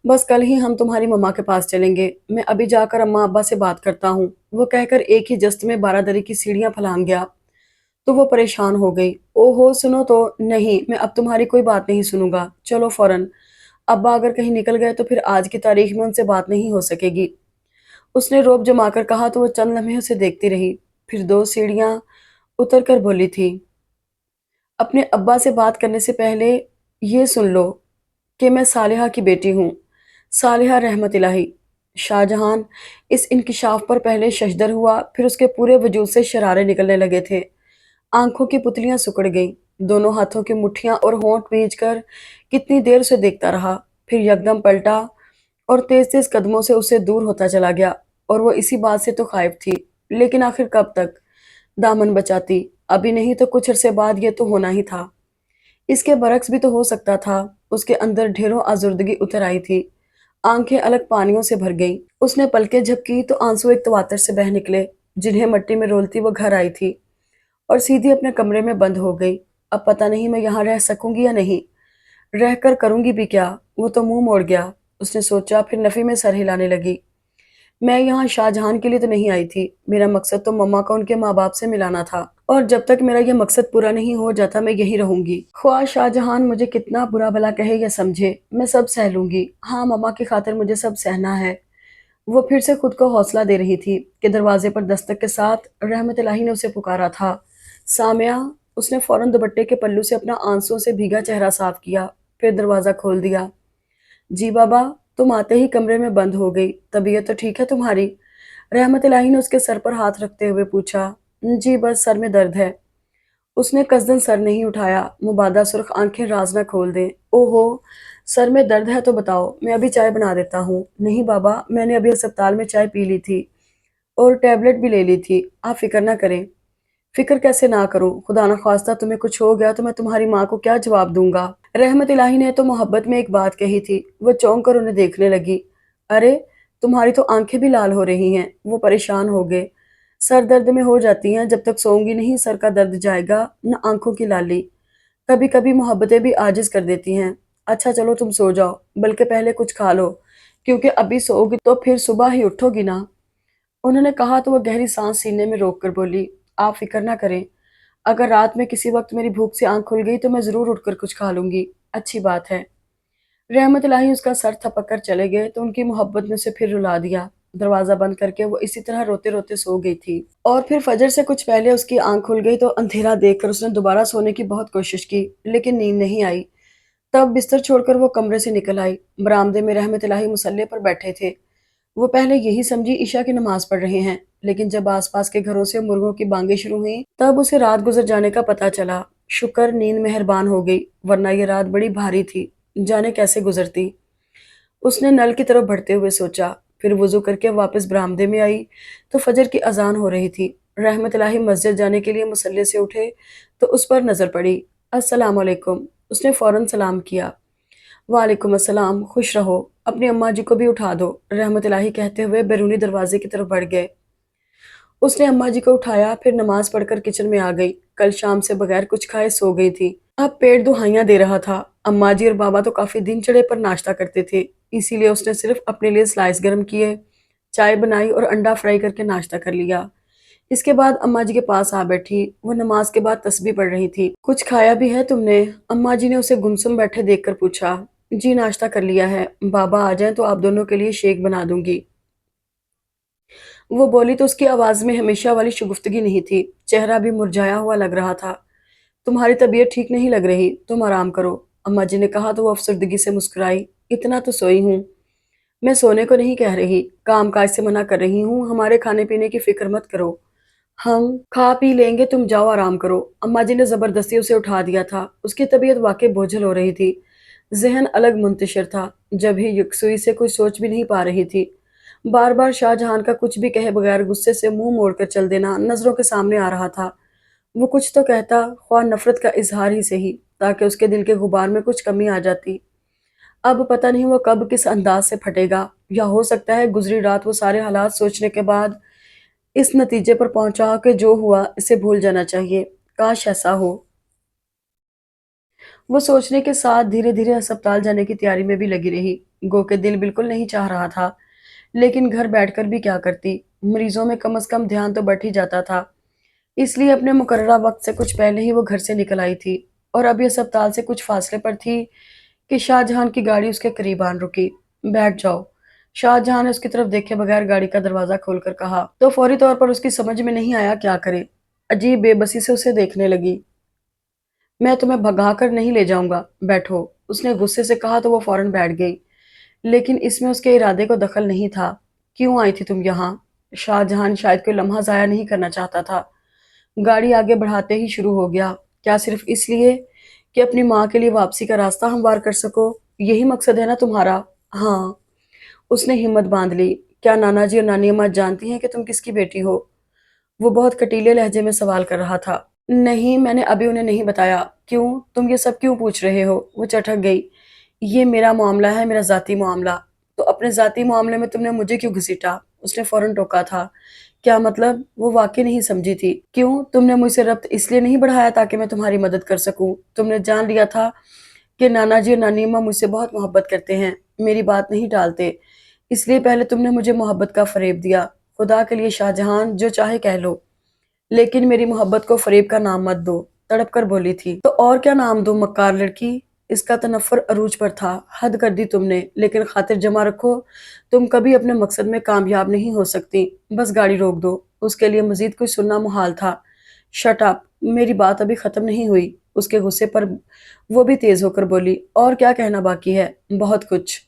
بس کل ہی ہم تمہاری مما کے پاس چلیں گے، میں ابھی جا کر اماں ابا سے بات کرتا ہوں، وہ کہہ کر ایک ہی جست میں 12 دری کی سیڑھیاں پھلانگ گیا۔ تو وہ پریشان ہو گئی۔ او ہو سنو تو، نہیں میں اب تمہاری کوئی بات نہیں سنوں گا، چلو فوراً، ابا اگر کہیں نکل گئے تو پھر آج کی تاریخ میں ان سے بات نہیں ہو سکے گی۔ اس نے روب جما کر کہا تو وہ چند لمحے اسے دیکھتی رہی، پھر 2 سیڑھیاں اتر کر بولی تھی، اپنے ابا سے بات کرنے سے پہلے یہ سن لو کہ میں صالحہ کی بیٹی ہوں، صالحہ رحمت الہی۔ شاہ جہان اس انکشاف پر پہلے ششدر ہوا، پھر اس کے پورے وجود سے شرارے نکلنے لگے تھے، آنکھوں کی پتلیاں سکڑ گئیں، دونوں ہاتھوں کی مٹھیاں اور ہونٹ بھیج کر کتنی دیر اسے دیکھتا رہا، پھر یکدم پلٹا اور تیز تیز قدموں سے اسے دور ہوتا چلا گیا، اور وہ اسی بات سے تو خائف تھی، لیکن آخر کب تک دامن بچاتی؟ ابھی نہیں تو کچھ عرصے بعد یہ تو ہونا ہی تھا۔ اس کے برعکس بھی تو ہو سکتا تھا۔ اس کے اندر ڈھیروں آزردگی اتر آئی تھی، آنکھیں الگ پانیوں سے بھر گئیں، اس نے پلکیں جھپکی تو آنسو ایک تواتر سے بہہ نکلے، جنہیں مٹی میں رولتی وہ گھر آئی تھی اور سیدھی اپنے کمرے میں بند ہو گئی۔ اب پتہ نہیں میں یہاں رہ سکوں گی یا نہیں، رہ کر کروں گی بھی کیا؟ وہ تو منہ موڑ گیا، اس نے سوچا، پھر نفی میں سر ہلانے لگی۔ میں یہاں شاہ جہان کے لیے تو نہیں آئی تھی، میرا مقصد تو مما کو ان کے ماں باپ سے ملانا تھا، اور جب تک میرا یہ مقصد پورا نہیں ہو جاتا میں یہی رہوں گی، خواہ شاہ جہان مجھے کتنا برا بھلا کہے یا سمجھے، میں سب سہ لوں گی، ہاں مما کی خاطر مجھے سب سہنا ہے۔ وہ پھر سے خود کو حوصلہ دے رہی تھی کہ دروازے پر دستک کے ساتھ رحمت الہی نے اسے پکارا تھا، سامعہ۔ اس نے فوراً دوپٹے کے پلو سے اپنا آنسوں سے بھیگا چہرہ صاف کیا، پھر دروازہ کھول دیا۔ جی بابا، تم آتے ہی کمرے میں بند ہو گئی، طبیعت تو ٹھیک ہے تمہاری؟ رحمت الہی نے اس کے سر پر ہاتھ رکھتے ہوئے پوچھا۔ جی بس سر میں درد ہے۔ اس نے قصدن سر نہیں اٹھایا، مبادہ سرخ آنکھیں راز نہ کھول دیں۔ او ہو، سر میں درد ہے تو بتاؤ، میں ابھی چائے بنا دیتا ہوں۔ نہیں بابا، میں نے ابھی ہسپتال میں چائے پی لی تھی اور ٹیبلٹ بھی لے لی تھی، آپ فکر نہ کریں۔ فکر کیسے نہ کروں؟ خدا نخواستہ تمہیں کچھ ہو گیا تو میں تمہاری ماں کو کیا جواب دوں گا؟ رحمت الہی نے تو محبت میں ایک بات کہی تھی۔ وہ چونک کر انہیں دیکھنے لگی۔ ارے تمہاری تو آنکھیں بھی لال ہو رہی ہیں۔ وہ پریشان ہو گئے۔ سر درد میں ہو جاتی ہیں، جب تک سوؤں گی نہیں سر کا درد جائے گا، نہ آنکھوں کی لالی، کبھی کبھی محبتیں بھی عاجز کر دیتی ہیں۔ اچھا چلو تم سو جاؤ، بلکہ پہلے کچھ کھا لو، کیونکہ ابھی سو گی تو پھر صبح ہی اٹھو گی نا۔ انہوں نے کہا تو وہ گہری سانس سینے میں روک کر بولی، آپ فکر نہ کریں، اگر رات میں کسی وقت میری بھوک سے آنکھ کھل گئی تو میں ضرور اٹھ کر کچھ کھا لوں گی، اچھی بات ہے۔ رحمت الہی اس کا سر تھپک کر چلے گئے تو ان کی محبت نے اسے پھر رلا دیا۔ دروازہ بند کر کے وہ اسی طرح روتے روتے سو گئی تھی، اور پھر فجر سے کچھ پہلے اس کی آنکھ کھل گئی تو اندھیرا دیکھ کر اس نے دوبارہ سونے کی بہت کوشش کی، لیکن نیند نہیں آئی۔ تب بستر چھوڑ کر وہ کمرے سے نکل آئی۔ برآمدے میں رحمت الہی مصلے پر بیٹھے تھے۔ وہ پہلے یہی سمجھی عشاء کی نماز پڑھ رہے ہیں، لیکن جب آس پاس کے گھروں سے مرغوں کی بانگیں شروع ہوئیں تب اسے رات گزر جانے کا پتہ چلا۔ شکر نیند مہربان ہو گئی، ورنہ یہ رات بڑی بھاری تھی، جانے کیسے گزرتی۔ اس نے نل کی طرف بڑھتے ہوئے سوچا، پھر وضو کر کے واپس برآمدے میں آئی تو فجر کی اذان ہو رہی تھی۔ رحمت الہی مسجد جانے کے لیے مصلی سے اٹھے تو اس پر نظر پڑی۔ السلام علیکم، اس نے فوراً سلام کیا۔ وعلیکم السلام، خوش رہو، اپنی اماں جی کو بھی اٹھا دو، رحمت الہی کہتے ہوئے بیرونی دروازے کی طرف بڑھ گئے۔ اس نے اماں جی کو اٹھایا، پھر نماز پڑھ کر کچن میں آ گئی۔ کل شام سے بغیر کچھ کھائے سو گئی تھی۔ اب پیٹ دہائیاں دے رہا تھا۔ اماں جی اور بابا تو کافی دن چڑھے پر ناشتہ کرتے تھے، اسی لیے اس نے صرف اپنے لیے سلائس گرم کیے، چائے بنائی اور انڈا فرائی کر کے ناشتہ کر لیا۔ اس کے بعد اماں جی کے پاس آ بیٹھی۔ وہ نماز کے بعد تسبیح پڑھ رہی تھی۔ کچھ کھایا بھی ہے تم نے؟ اماں جی نے اسے گمسم بیٹھے دیکھ کر پوچھا۔ جی ناشتہ کر لیا ہے، بابا آ جائیں تو آپ دونوں کے لیے شیک بنا دوں گی۔ وہ بولی تو اس کی آواز میں ہمیشہ والی شگفتگی نہیں تھی، چہرہ بھی مرجھایا ہوا لگ رہا تھا۔ تمہاری طبیعت ٹھیک نہیں لگ رہی، تم آرام کرو، اماں جی نے کہا تو وہ افسردگی سے مسکرائی۔ اتنا تو سوئی ہوں۔ میں سونے کو نہیں کہہ رہی، کام کاج سے منع کر رہی ہوں، ہمارے کھانے پینے کی فکر مت کرو، ہم کھا پی لیں گے، تم جاؤ آرام کرو۔ اماں جی نے زبردستی اسے اٹھا دیا تھا۔ اس کی طبیعت واقعی بوجھل ہو رہی تھی، ذہن الگ منتشر تھا، جب ہی یکسوئی سے کوئی سوچ بھی نہیں پا رہی تھی۔ بار بار شاہ جہان کا کچھ بھی کہے بغیر غصے سے منہ موڑ کر چل دینا نظروں کے سامنے آ رہا تھا۔ وہ کچھ تو کہتا، خواہ نفرت کا اظہار ہی صحیح، تاکہ اس کے دل کے غبار میں کچھ کمی آ جاتی۔ اب پتہ نہیں وہ کب کس انداز سے پھٹے گا، یا ہو سکتا ہے گزری رات وہ سارے حالات سوچنے کے بعد اس نتیجے پر پہنچا کہ جو ہوا اسے بھول جانا چاہیے، کاش ایسا ہو۔ وہ سوچنے کے ساتھ دھیرے دھیرے ہسپتال جانے کی تیاری میں بھی لگی رہی، گو کہ دل بالکل نہیں چاہ رہا تھا، لیکن گھر بیٹھ کر بھی کیا کرتی، مریضوں میں کم از کم دھیان تو بٹ ہی جاتا تھا۔ اس لیے اپنے مقررہ وقت سے کچھ پہلے ہی وہ گھر سے نکل آئی تھی، اور ابھی اسپتال سے کچھ فاصلے پر تھی کہ شاہ جہان کی گاڑی اس کے قریب آن رکی۔ بیٹھ جاؤ، شاہ جہاں نے اس کی طرف دیکھے بغیر گاڑی کا دروازہ کھول کر کہا، تو فوری طور پر اس کی سمجھ میں نہیں آیا کیا کرے۔ عجیب بے بسی سے اسے دیکھنے لگی۔ میں تمہیں بھگا کر نہیں لے جاؤں گا، بیٹھو، اس نے غصے سے کہا تو وہ فوراً بیٹھ گئی، لیکن اس میں اس کے ارادے کو دخل نہیں تھا۔ کیوں آئی تھی تم یہاں؟ شاہ جہان شاید کوئی لمحہ ضائع نہیں کرنا چاہتا تھا۔ گاڑی آگے بڑھاتے ہی شروع ہو گیا۔ کیا صرف اس لیے کہ اپنی ماں کے لیے واپسی کا راستہ ہموار کر سکو؟ یہی مقصد ہے نا تمہارا؟ ہاں، اس نے ہمت باندھ لی۔ کیا نانا جی اور نانی اماں جانتی ہیں کہ تم کس کی بیٹی ہو؟ وہ بہت کٹیلے لہجے میں سوال کر رہا تھا۔ نہیں، میں نے ابھی انہیں نہیں بتایا۔ کیوں؟ تم یہ سب کیوں پوچھ رہے ہو؟ وہ چٹک گئی۔ یہ میرا معاملہ ہے، میرا ذاتی معاملہ۔ تو اپنے ذاتی معاملے میں تم نے مجھے کیوں گھسیٹا؟ اس نے فوراً ٹوکا تھا۔ کیا مطلب؟ وہ واقعی نہیں سمجھی تھی۔ کیوں؟ تم نے مجھ سے ربط اس لیے نہیں بڑھایا تاکہ میں تمہاری مدد کر سکوں؟ تم نے جان لیا تھا کہ نانا جی اور نانی اماں مجھ سے بہت محبت کرتے ہیں، میری بات نہیں ٹالتے، اس لیے پہلے تم نے مجھے محبت کا فریب دیا۔ خدا کے لیے شاہ جہان، جو چاہے کہہ لو، لیکن میری محبت کو فریب کا نام مت دو، تڑپ کر بولی تھی۔ تو اور کیا نام دوں، مکار لڑکی؟ اس کا تنفر عروج پر تھا۔ حد کر دی تم نے، لیکن خاطر جمع رکھو، تم کبھی اپنے مقصد میں کامیاب نہیں ہو سکتی۔ بس گاڑی روک دو۔ اس کے لیے مزید کچھ سننا محال تھا۔ شٹ اپ، میری بات ابھی ختم نہیں ہوئی۔ اس کے غصے پر وہ بھی تیز ہو کر بولی، اور کیا کہنا باقی ہے؟ بہت کچھ۔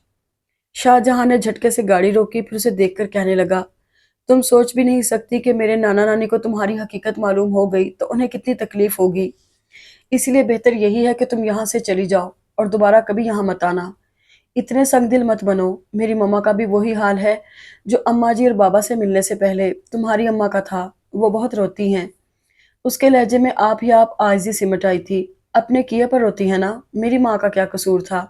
شاہ جہاں نے جھٹکے سے گاڑی روکی، پھر اسے دیکھ کر کہنے لگا، تم سوچ بھی نہیں سکتی کہ میرے نانا نانی کو تمہاری حقیقت معلوم ہو گئی تو انہیں کتنی تکلیف ہوگی۔ اس لیے بہتر یہی ہے کہ تم یہاں سے چلی جاؤ اور دوبارہ کبھی یہاں مت آنا۔ اتنے سنگ دل مت بنو، میری ماما کا بھی وہی حال ہے جو اماں جی اور بابا سے ملنے سے پہلے تمہاری اماں کا تھا، وہ بہت روتی ہیں۔ اس کے لہجے میں آپ ہی آپ آجزی سمٹ آئی تھی۔ اپنے کیے پر روتی ہے نا، میری ماں کا کیا قصور تھا؟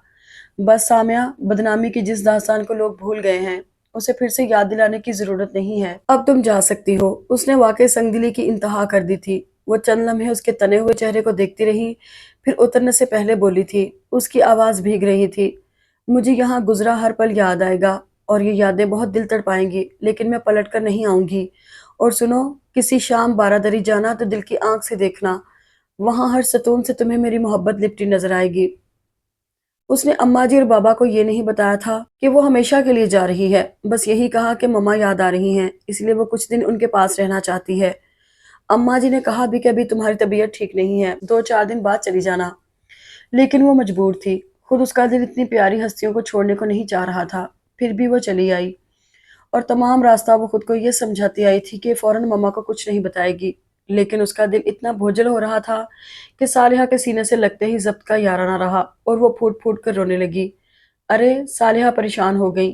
بس سامیہ، بدنامی کی جس داستان کو لوگ بھول گئے ہیں، اسے پھر سے یاد دلانے کی ضرورت نہیں ہے۔ اب تم جا سکتی ہو۔ اس نے واقعی سنگ دلی کی انتہا کر دی تھی۔ وہ چند لمحے اس کے تنے ہوئے چہرے کو دیکھتی رہی، پھر اترنے سے پہلے بولی تھی، اس کی آواز بھیگ رہی تھی، مجھے یہاں گزرا ہر پل یاد آئے گا، اور یہ یادیں بہت دل تڑپائیں گی، لیکن میں پلٹ کر نہیں آؤں گی۔ اور سنو، کسی شام بارہ دری جانا تو دل کی آنکھ سے دیکھنا، وہاں ہر ستون سے تمہیں میری محبت لپٹی نظر آئے گی۔ اس نے اماں جی اور بابا کو یہ نہیں بتایا تھا کہ وہ ہمیشہ کے لیے جا رہی ہے، بس یہی کہا کہ مما یاد آ رہی ہیں، اس لیے وہ کچھ دن ان کے پاس رہنا چاہتی ہے۔ اماں جی نے کہا بھی کہ ابھی تمہاری طبیعت ٹھیک نہیں ہے، 2-4 دن بعد چلی جانا، لیکن وہ مجبور تھی، خود اس کا دل اتنی پیاری ہستیوں کو چھوڑنے کو نہیں چاہ رہا تھا، پھر بھی وہ چلی آئی، اور تمام راستہ وہ خود کو یہ سمجھاتی آئی تھی کہ فوراً مما کو کچھ نہیں بتائے گی، لیکن اس کا دل اتنا بوجھل ہو رہا تھا کہ صالحہ کے سینے سے لگتے ہی ضبط کا یارہ نہ رہا، اور وہ پھوٹ پھوٹ کر رونے لگی۔ ارے، صالحہ پریشان ہو گئی،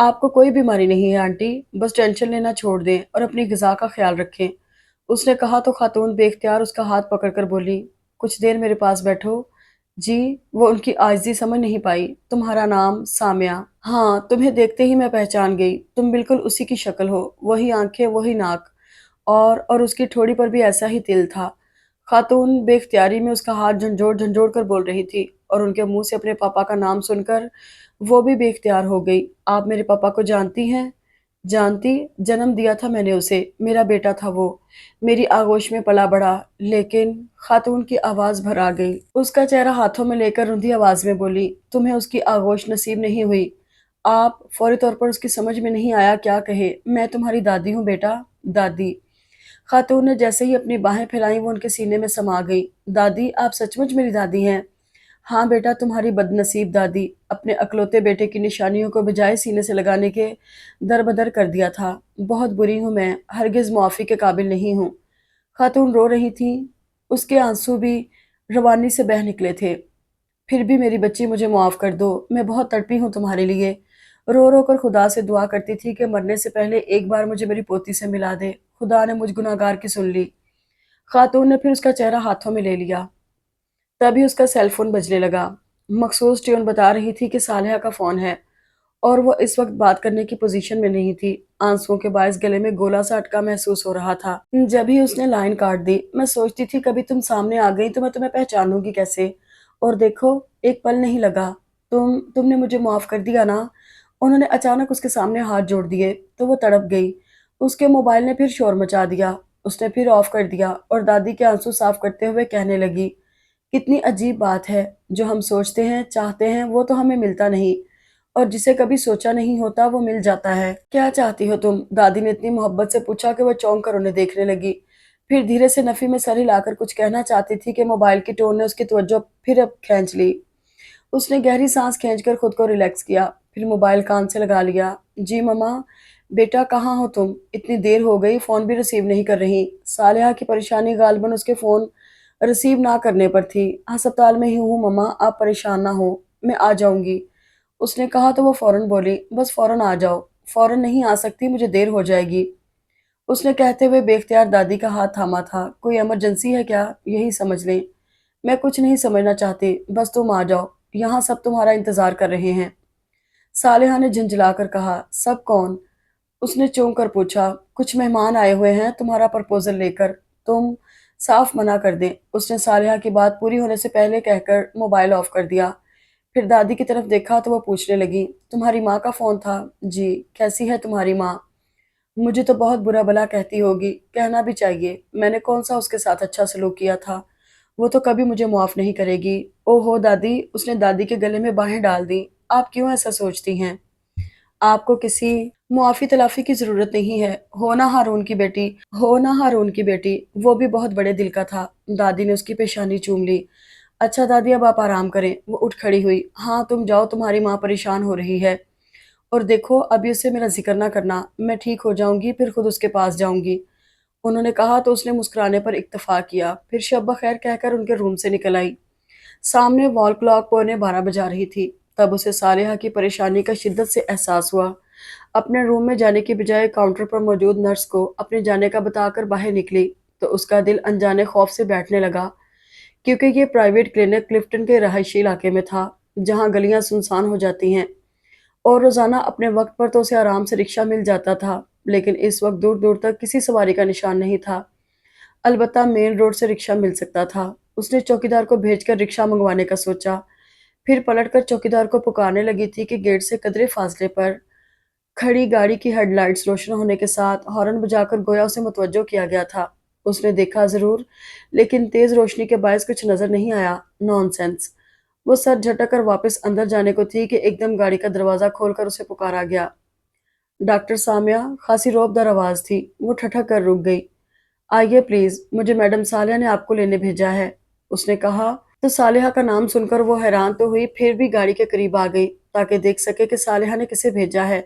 آپ کو کوئی بیماری نہیں ہے آنٹی، بس ٹینشن لینا چھوڑ دیں اور اپنی غذا کا خیال رکھیں۔ اس نے کہا تو خاتون بے اختیار اس کا ہاتھ پکڑ کر بولی، کچھ دیر میرے پاس بیٹھو۔ جی؟ وہ ان کی عاجزی سمجھ نہیں پائی۔ تمہارا نام سامیہ؟ ہاں، تمہیں دیکھتے ہی میں پہچان گئی، تم بالکل اسی کی شکل ہو، وہی آنکھیں، وہی ناک، اور اس کی ٹھوڑی پر بھی ایسا ہی تل تھا۔ خاتون بے اختیاری میں اس کا ہاتھ جھنجھوڑ جھنجھوڑ کر بول رہی تھی، اور ان کے منہ سے اپنے پاپا کا نام سن کر وہ بھی بے اختیار ہو گئی۔ آپ میرے پاپا کو جانتی ہیں؟ جانتی؟ جنم دیا تھا میں نے اسے، میرا بیٹا تھا وہ، میری آغوش میں پلا بڑھا، لیکن خاتون کی آواز بھر آ گئی۔ اس کا چہرہ ہاتھوں میں لے کر رندھی آواز میں بولی، تمہیں اس کی آغوش نصیب نہیں ہوئی۔ آپ فوری طور پر اس کی سمجھ میں نہیں آیا کیا کہے، میں تمہاری دادی ہوں بیٹا، دادی۔ خاتون نے جیسے ہی اپنی باہیں پھیلائیں وہ ان کے سینے میں سما گئی۔ دادی، آپ سچ مچ میری دادی ہیں؟ ہاں بیٹا، تمہاری بد نصیب دادی، اپنے اکلوتے بیٹے کی نشانیوں کو بجائے سینے سے لگانے کے دربدر کر دیا تھا۔ بہت بری ہوں میں، ہرگز معافی کے قابل نہیں ہوں۔ خاتون رو رہی تھیں، اس کے آنسو بھی روانی سے بہہ نکلے تھے۔ پھر بھی میری بچی مجھے معاف کر دو، میں بہت تڑپی ہوں تمہارے لیے۔ رو رو کر خدا سے دعا کرتی تھی کہ مرنے سے پہلے ایک بار مجھے میری پوتی سے ملا دے۔ خدا نے مجھ گناہگار کی سن لی۔ خاتون نے پھر اس کا چہرہ ہاتھوں میں لے لیا۔ تبھی اس کا سیل فون بجنے لگا۔ مخصوص ٹیون بتا رہی تھی کہ صالحہ کا فون ہے، اور وہ اس وقت بات کرنے کی پوزیشن میں نہیں تھی۔ آنسوؤں کے باعث گلے میں گولا سا اٹکا محسوس ہو رہا تھا۔ جب ہی اس نے لائن کاٹ دی، میں سوچتی تھی کبھی تم سامنے آ گئی تو میں تمہیں پہچانوں گی کیسے، اور دیکھو ایک پل نہیں لگا، تم نے مجھے معاف کر دیا نا۔ انہوں نے اچانک اس کے سامنے ہاتھ جوڑ دیے تو وہ تڑپ گئی۔ اس کے موبائل نے پھر شور مچا دیا۔ اس نے پھر آف کر دیا اور دادی کے آنسو صاف کرتے ہوئے کہنے لگی، کتنی عجیب بات ہے، جو ہم سوچتے ہیں، چاہتے ہیں، وہ تو ہمیں ملتا نہیں، اور جسے کبھی سوچا نہیں ہوتا وہ مل جاتا ہے۔ کیا چاہتی ہو تم؟ دادی نے اتنی محبت سے پوچھا کہ وہ چونک کر انہیں دیکھنے لگی۔ پھر دھیرے سے نفی میں سر ہلا کر کچھ کہنا چاہتی تھی کہ موبائل کی ٹون نے اس کی توجہ پھر اب کھینچ لی۔ اس نے گہری سانس کھینچ کر خود کو ریلیکس کیا، پھر موبائل کان سے لگا لیا۔ جی مما، بیٹا کہاں ہو تم؟ اتنی دیر ہو گئی، فون بھی ریسیو نہیں کر رہی۔ صالحہ کی پریشانی غالباً اس کے فون ریسیو نہ کرنے پر تھی۔ ہسپتال میں ہی ہوں مما، آپ پریشان نہ ہو، میں آ جاؤں گی۔ اس نے کہا تو وہ فوراً بولی، بس فوراً آ جاؤ۔ فوراً نہیں آ سکتی، مجھے دیر ہو جائے گی۔ اس نے کہتے ہوئے بے اختیار دادی کا ہاتھ تھاما تھا۔ کوئی ایمرجنسی ہے کیا؟ یہی سمجھ لیں۔ میں کچھ نہیں سمجھنا چاہتی، بس تم آ جاؤ، یہاں سب تمہارا انتظار کر رہے ہیں۔ صالحہ نے جھنجھلا کر کہا، سب کون؟ اس نے چونک کر پوچھا، کچھ مہمان آئے ہوئے ہیں تمہارا پرپوزل لے کر، تم صاف منع کر دیں۔ اس نے صالحہ کی بات پوری ہونے سے پہلے کہہ کر موبائل آف کر دیا۔ پھر دادی کی طرف دیکھا تو وہ پوچھنے لگی، تمہاری ماں کا فون تھا؟ جی، کیسی ہے تمہاری ماں؟ مجھے تو بہت برا بلا کہتی ہوگی، کہنا بھی چاہیے، میں نے کون سا اس کے ساتھ اچھا سلوک کیا تھا، وہ تو کبھی مجھے معاف نہیں کرے گی۔ او ہو دادی، اس نے دادی کے گلے میں باہیں ڈال دیں، آپ کیوں ایسا سوچتی ہیں؟ آپ کو کسی معافی تلافی کی ضرورت نہیں ہے، ہونا ہارون کی بیٹی، ہونا ہارون کی بیٹی، وہ بھی بہت بڑے دل کا تھا۔ دادی نے اس کی پیشانی چوم لی۔ اچھا دادی، اب آپ آرام کریں۔ وہ اٹھ کھڑی ہوئی۔ ہاں تم جاؤ، تمہاری ماں پریشان ہو رہی ہے، اور دیکھو ابھی اس سے میرا ذکر نہ کرنا، میں ٹھیک ہو جاؤں گی پھر خود اس کے پاس جاؤں گی۔ انہوں نے کہا تو اس نے مسکرانے پر اکتفا کیا، پھر شب بخیر کہہ کر ان کے روم سے نکل آئی۔ سامنے وال کلاک 11:15 بجا رہی تھی، تب اسے صالحہ کی پریشانی کا شدت سے احساس ہوا۔ اپنے روم میں جانے کی بجائے کاؤنٹر پر موجود نرس کو اپنے جانے کا بتا کر باہر نکلی تو اس کا دل انجانے خوف سے بیٹھنے لگا، کیونکہ یہ پرائیویٹ کلینک کلفٹن کے رہائشی علاقے میں تھا، جہاں گلیاں سنسان ہو جاتی ہیں، اور روزانہ اپنے وقت پر تو اسے آرام سے رکشہ مل جاتا تھا، لیکن اس وقت دور دور تک کسی سواری کا نشان نہیں تھا۔ البتہ مین روڈ سے رکشہ مل سکتا تھا۔ اس نے چوکیدار کو بھیج کر رکشہ منگوانے کا سوچا، پھر پلٹ کر چوکیدار کو پکارنے لگی تھی کہ گیٹ سے قدرے فاصلے پر کھڑی گاڑی کی ہیڈ لائٹس روشن ہونے کے ساتھ ہارن بجا کر گویا اسے متوجہ کیا گیا تھا۔ اس نے دیکھا ضرور، لیکن تیز روشنی کے باعث کچھ نظر نہیں آیا۔ نان سینس۔ وہ سر جھٹک کر واپس اندر جانے کو تھی کہ ایک دم گاڑی کا دروازہ کھول کر اسے پکارا گیا۔ ڈاکٹر سامیہ، خاصی روب دار آواز تھی۔ وہ ٹھٹک کر رک گئی۔ آئیے پلیز، مجھے میڈم صالحہ نے آپ کو لینے بھیجا ہے، اس نے کہا تو صالحہ کا نام سن کر وہ حیران تو ہوئی، پھر بھی گاڑی کے قریب آ گئی تاکہ دیکھ سکے کہ صالحہ نے کسے بھیجا ہے۔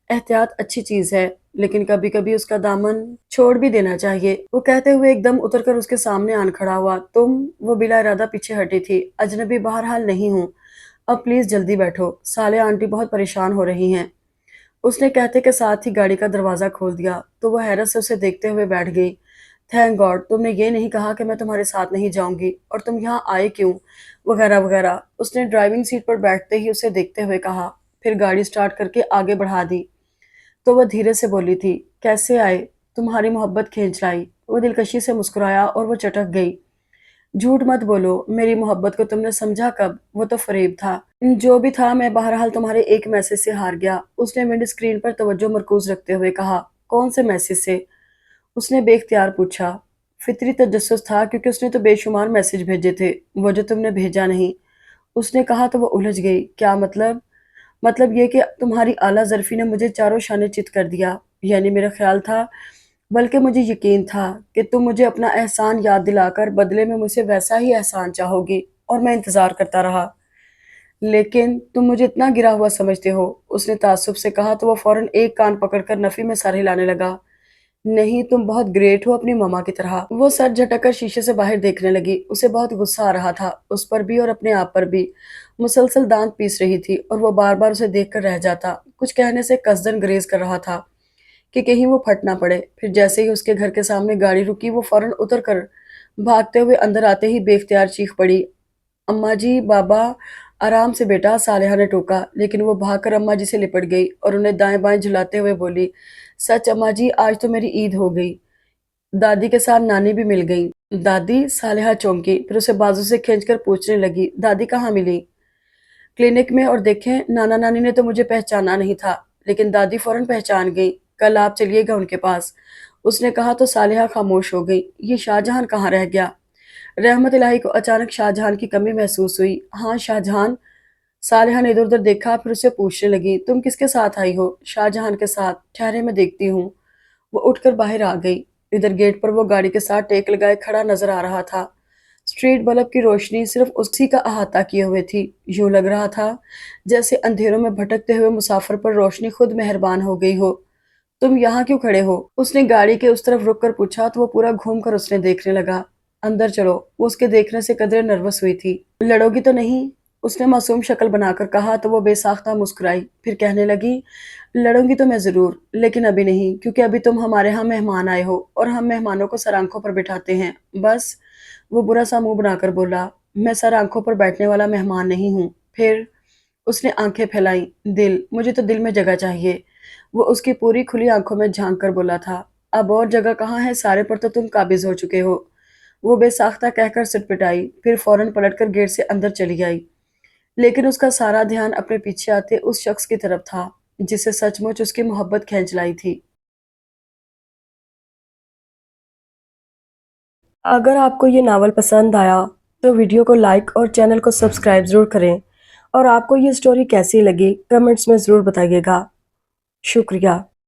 احتیاط اچھی چیز ہے، لیکن کبھی کبھی اس کا دامن چھوڑ بھی دینا چاہیے، وہ کہتے ہوئے ایک دم اتر کر اس کے سامنے آن کھڑا ہوا۔ تم؟ وہ بلا ارادہ پیچھے ہٹی تھی۔ اجنبی بہرحال نہیں ہوں، اب پلیز جلدی بیٹھو، صالحہ آنٹی بہت پریشان ہو رہی ہیں۔ اس نے کہتے کے ساتھ ہی گاڑی کا دروازہ کھول دیا تو وہ حیرت سے اسے دیکھتے ہوئے بیٹھ گئی۔ تھینک گاڈ تم نے یہ نہیں کہا کہ میں تمہارے ساتھ نہیں جاؤں گی، اور تم یہاں آئے کیوں، وغیرہ وغیرہ۔ اس نے ڈرائیونگ سیٹ پر بیٹھتے ہی اسے دیکھتے ہوئے کہا، پھر گاڑی سٹارٹ کر کے آگے بڑھا دی۔ تو وہ دھیرے سے بولی تھی، کیسے آئے، تمہاری محبت کھینچ لائی۔ وہ دلکشی سے مسکرایا اور وہ چٹک گئی۔ جھوٹ مت بولو، میری محبت کو تم نے سمجھا کب، وہ تو فریب تھا۔ جو بھی تھا، میں بہرحال تمہارے ایک میسج سے ہار گیا۔ اس نے ونڈ اسکرین پر توجہ مرکوز رکھتے ہوئے کہا، کون سے میسج سے؟ اس نے بے اختیار پوچھا۔ فطری تجسس تھا، کیونکہ اس نے تو بے شمار میسج بھیجے تھے، وہ جو تم نے بھیجا نہیں۔ اس نے کہا تو وہ الجھ گئی، کیا مطلب؟ مطلب یہ کہ تمہاری اعلیٰ ظرفی نے مجھے چاروں شانے چت کر دیا، یعنی میرا خیال تھا، بلکہ مجھے یقین تھا کہ تم مجھے اپنا احسان یاد دلا کر بدلے میں مجھ سے ویسا ہی احسان چاہو گی، اور میں انتظار کرتا رہا۔ لیکن تم مجھے اتنا گرا ہوا سمجھتے ہو؟ اس نے تعصب سے کہا تو وہ فوراً ایک کان پکڑ کر نفی میں سر ہلانے لگا۔ نہیں، تم بہت گریٹ ہو اپنی ماما کی طرح۔ وہ سر جھٹک کر شیشے سے باہر دیکھنے لگی۔ اسے بہت غصہ آ رہا تھا، اس پر بھی اور اپنے آپ پر بھی۔ مسلسل دانت پیس رہی تھی اور وہ بار بار اسے دیکھ کر رہ جاتا، کچھ کہنے سے قصدن گریز کر رہا تھا کہ کہیں وہ پھٹ نہ پڑے۔ پھر جیسے ہی اس کے گھر کے سامنے گاڑی رکی، وہ فوراً اتر کر بھاگتے ہوئے اندر آتے ہی بے اختیار چیخ پڑی، اماں جی، بابا، آرام سے بیٹا، صالحہ نے ٹوکا، لیکن وہ بھاگ کر اماں جی سے لپٹ گئی اور انہیں دائیں بائیں جھلاتے ہوئے بولی، سچ اماں جی، آج تو میری عید ہو گئی۔ دادی کے ساتھ نانی بھی مل گئی۔ دادی؟ صالحہ چونکی، پھر اسے بازو سے کھینچ کر پوچھنے لگی، دادی کہاں ملی؟ کلینک میں، اور دیکھیں نانا نانی نے تو مجھے پہچانا نہیں تھا، لیکن دادی فوراً پہچان گئی۔ کل آپ چلیے گا ان کے پاس، اس نے کہا تو صالحہ خاموش ہو گئی۔ یہ شاہ جہان کہاں رہ گیا؟ رحمت الہی کو اچانک شاہ جہان کی کمی محسوس ہوئی۔ ہاں، شاہ جہان؟ صالحہ نے ادھر ادھر دیکھا، پھر اسے پوچھنے لگی، تم کس کے ساتھ آئی ہو؟ شاہ جہان کے ساتھ، ٹھہرے میں دیکھتی ہوں۔ وہ اٹھ کر باہر آ گئی۔ ادھر گیٹ پر وہ گاڑی کے ساتھ ٹیک لگائے کھڑا نظر آ رہا تھا۔ اسٹریٹ بلب کی روشنی صرف اسی کا احاطہ کیے ہوئے تھی۔ یوں لگ رہا تھا جیسے اندھیروں میں بھٹکتے ہوئے مسافر پر روشنی خود مہربان ہو گئی ہو۔ تم یہاں کیوں کھڑے ہو؟ اس نے گاڑی کے اس طرف رک کر پوچھا تو وہ پورا گھوم کر اس نے دیکھنے لگا۔ اندر چلو، وہ اس کے دیکھنے سے قدرے نروس ہوئی تھی۔ لڑو گی تو نہیں؟ اس نے معصوم شکل بنا کر کہا تو وہ بے ساختہ مسکرائی، پھر کہنے لگی، لڑوں گی تو میں ضرور، لیکن ابھی نہیں، کیونکہ ابھی تم ہمارے ہاں مہمان آئے ہو، اور ہم مہمانوں کو سر آنکھوں پر بٹھاتے ہیں، بس۔ وہ برا سا منہ بنا کر بولا، میں سر آنکھوں پر بیٹھنے والا مہمان نہیں ہوں۔ پھر اس نے آنکھیں پھیلائیں، دل، مجھے تو دل میں جگہ چاہیے۔ وہ اس کی پوری کھلی آنکھوں میں جھانک کر بولا تھا، اب اور جگہ کہاں ہے، سارے پر تو تم قابض ہو چکے ہو۔ وہ بے ساختہ کہہ کر سٹ پٹائی، پھر فوراً پلٹ کر گیٹ سے اندر چلی آئی، لیکن اس کا سارا دھیان اپنے پیچھے آتے اس شخص کی طرف تھا جسے سچ مچ اس کی محبت کھینچ لائی تھی۔ اگر آپ کو یہ ناول پسند آیا تو ویڈیو کو لائک اور چینل کو سبسکرائب ضرور کریں، اور آپ کو یہ سٹوری کیسی لگی کمنٹس میں ضرور بتائیے گا۔ شکریہ۔